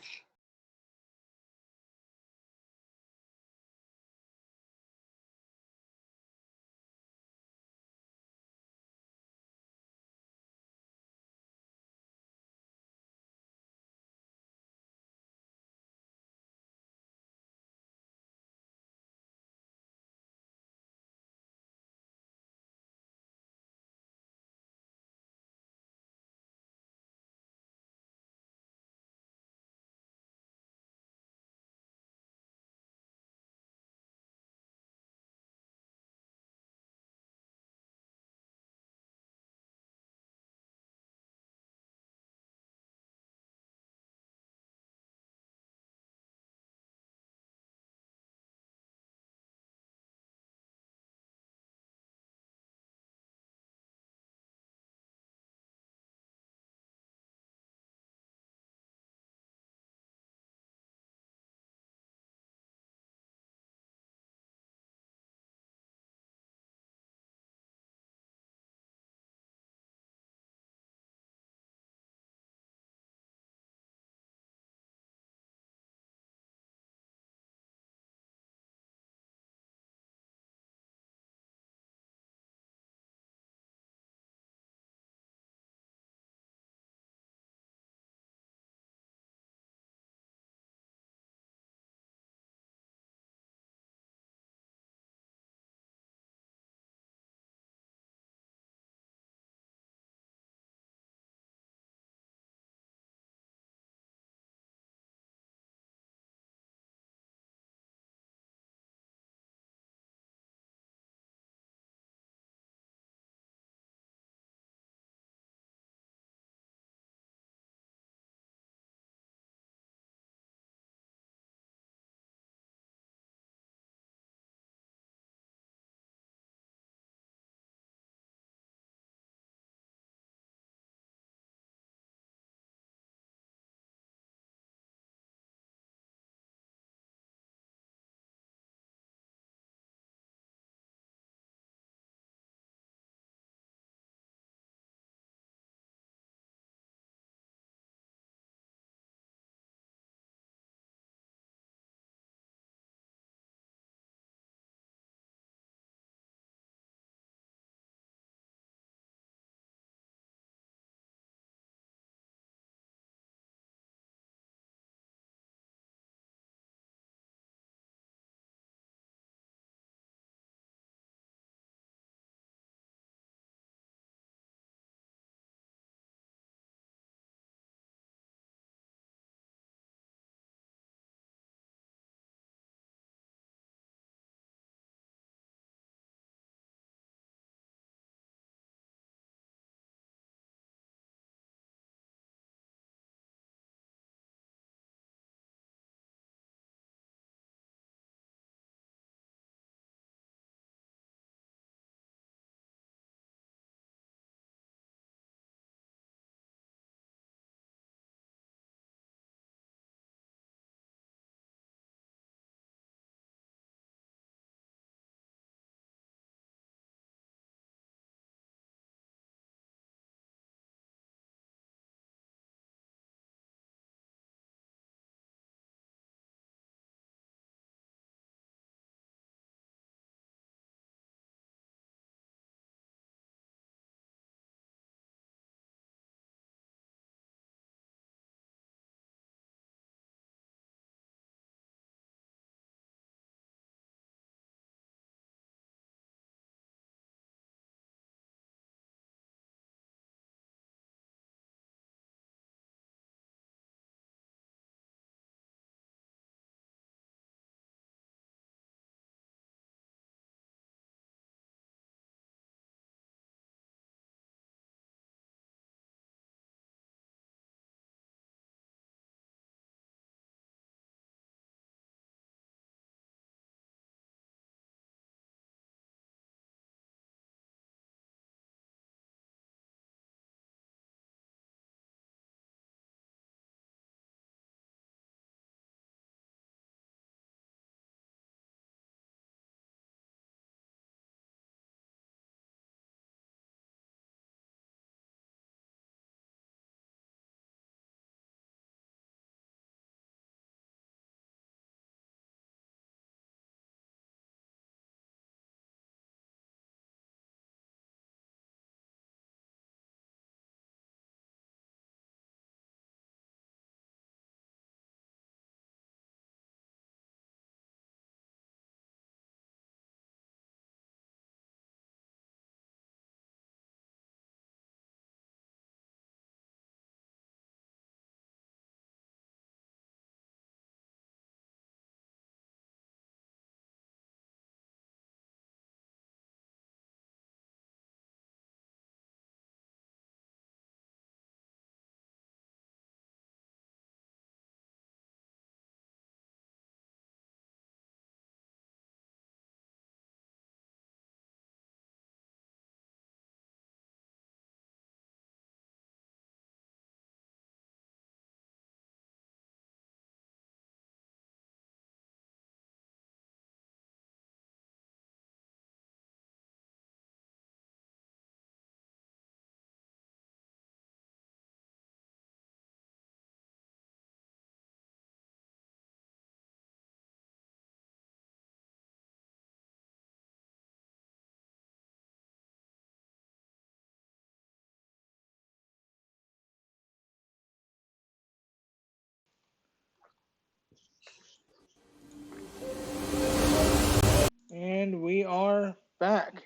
back.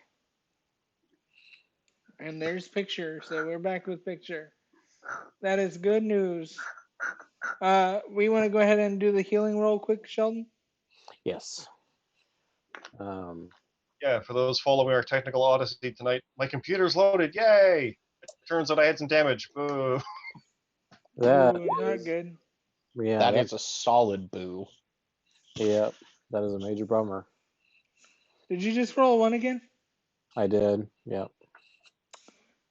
And there's picture. So we're back with picture. That is good news. We want to go ahead and do the healing roll quick, Sheldon. Yes. Um, Yeah, for those following our technical odyssey tonight, my computer's loaded. Yay! It turns out I had some damage. Boo. that Ooh, not is, good. yeah, That that, is a solid boo. yeah, that is a major bummer. Did you just roll one again? I did. Yeah.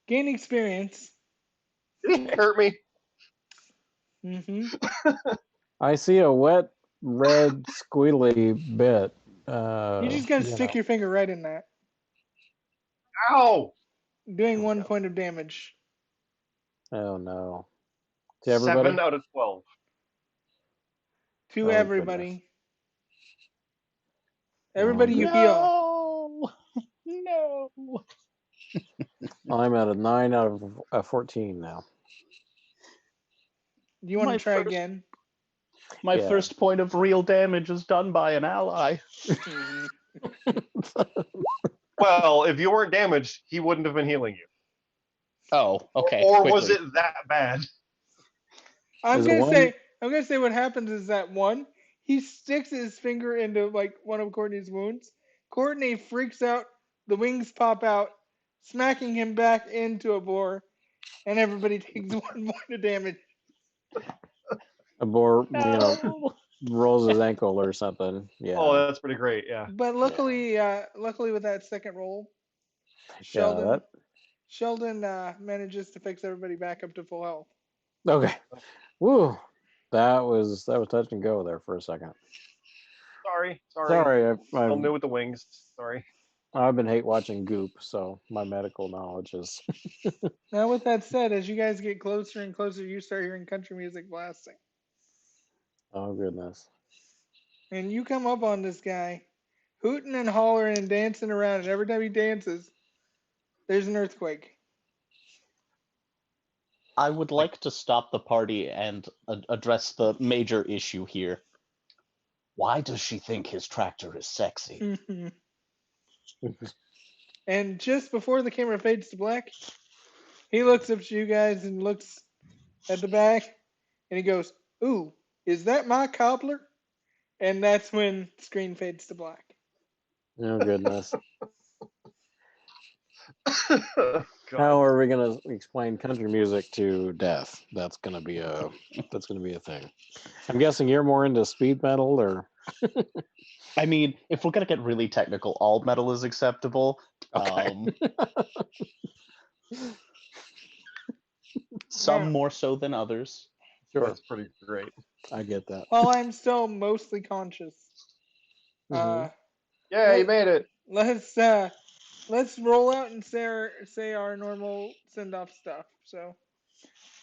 Gain experience. Did it hurt me? Mm-hmm. I see a wet red squiggly bit. You just gotta You stick know. your finger right in that, Ow! doing There we 1 go. point of damage Oh no. To everybody? 7 out of 12. to Oh goodness. everybody. Oh Everybody, you good. heal. No, no. I'm at a 9 out of 14 now. Do you want My to try first, again? my Yeah. first point of real damage is done by an ally. Mm-hmm. Well, if you weren't damaged, he wouldn't have been healing you. Oh, okay. Or was Quickly. it that bad? I'm Is it gonna one? say, I'm gonna say what happens is that one, he sticks his finger into like one of Courtney's wounds. Courtney freaks out. The wings pop out, smacking him back into a boar, and everybody takes 1 point of damage. A boar, No. rolls his ankle or something. Oh, Yeah. that's pretty great. Yeah. But Yeah. luckily with that second roll, Yeah. Sheldon Sheldon manages to fix everybody back up to full health. Okay. Woo. That was touch and go there for a second. Sorry. Sorry, Still new with the wings. Sorry. I've been hate watching Goop, so my medical knowledge is. Now, with that said, as you guys get closer and closer, you start hearing country music blasting. Oh goodness. And you come up on this guy, hooting and hollering and dancing around, and every time he dances, there's an earthquake. I would Like, like to stop the party and address the major issue here. Why does she think his tractor is sexy? And just before the camera fades to black, he looks up to you guys and looks at the back, and he goes, "Ooh, is that my cobbler?" And that's when the screen fades to black. Oh goodness. God. How are we gonna explain country music to death? That's gonna be a thing. I'm guessing you're more into speed metal, or I mean, if we're gonna get really technical, all metal is acceptable. okay. Some Yeah. more so than others. Sure, That's pretty great. I get that. While I'm still mostly conscious, Hmm. Yeah, you let made it. let's roll out and say our normal send off stuff. So,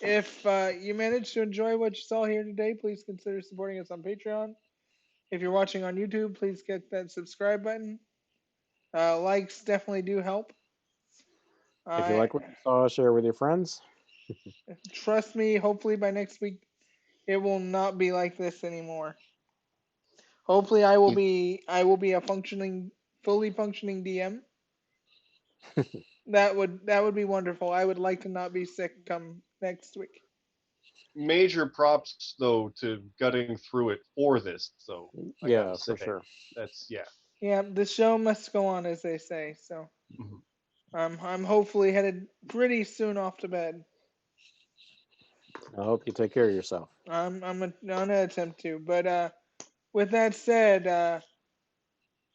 if you managed to enjoy what you saw here today, please consider supporting us on Patreon. If you're watching on YouTube, please get that subscribe button. Likes definitely do help. If you Uh, like what you saw, share with your friends. Trust me, hopefully by next week it will not be like this anymore. Hopefully I will be a fully functioning DM. That would be wonderful. I would like to not be sick come next week. Major props though to gutting through it for this. So I gotta Yeah, say, for sure. that's yeah. Yeah, the show must go on, as they say. So Mhm. I'm hopefully headed pretty soon off to bed. I hope you take care of yourself. I'm gonna attempt to. But with that said,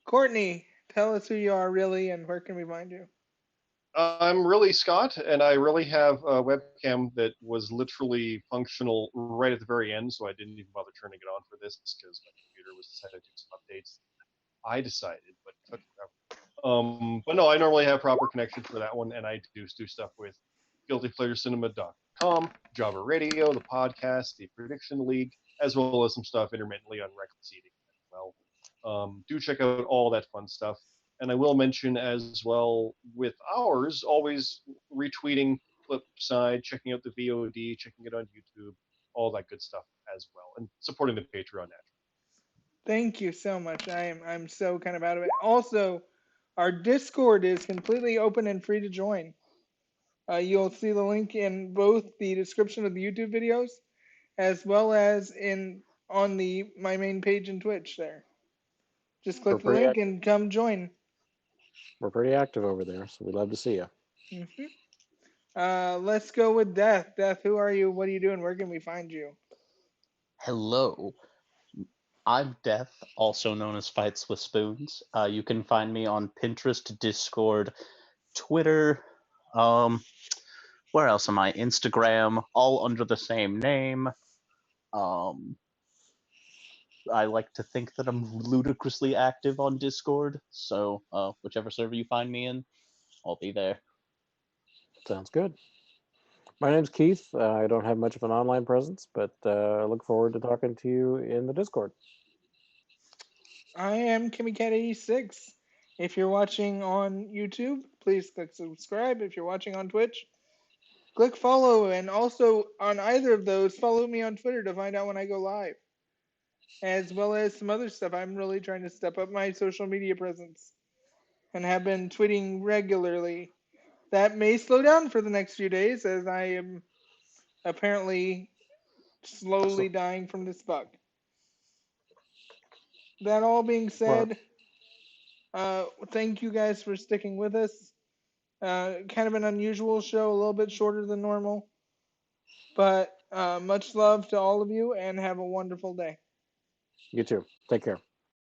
Courtney, tell us who you are really and where can we find you? I'm really Scott, and I really have a webcam that was literally functional right at the very end, so I didn't even bother turning it on for this because my computer was decided to do some updates. I decided, but it took forever. But no, I normally have proper connection for that one, and I do stuff with GuiltyPleasureCinema.com, Java Radio, the podcast, the Prediction League, as well as some stuff intermittently on Reckless Eating as well. Do check out all that fun stuff. And I will mention as well with ours, always retweeting Flipside, checking out the VOD, checking it on YouTube, all that good stuff as well, and supporting the Patreon naturally. Thank you so much. I'm so kind of out of it. Also, Our Discord is completely open and free to join. You'll see the link in both the description of the YouTube videos as well as in on the my main page in Twitch there. Just We're click the pretty link active. and come join. We're pretty active over there, so we'd love to see you. Let's go with Death. Death, who are you? What are you doing? Where can we find you? Hello, I'm Death, also known as Fights with Spoons. You can find me on Pinterest, Discord, Twitter. Where else am I? Instagram, all under the same name. I like to think that I'm ludicrously active on Discord, so whichever server you find me in, I'll be there. Sounds good. My name's Keith. I don't have much of an online presence, but I look forward to talking to you in the Discord. I am KimmyCat86. If you're watching on YouTube, please click subscribe. If you're watching on Twitch, click follow. And also on either of those, follow me on Twitter to find out when I go live, as well as some other stuff. I'm really trying to step up my social media presence and have been tweeting regularly. That may slow down for the next few days as I am apparently slowly dying from this bug. That all being Well, said, thank you guys for sticking with us. Kind of an unusual show, a little bit shorter than normal. But much love to all of you and have a wonderful day. you too. Take care.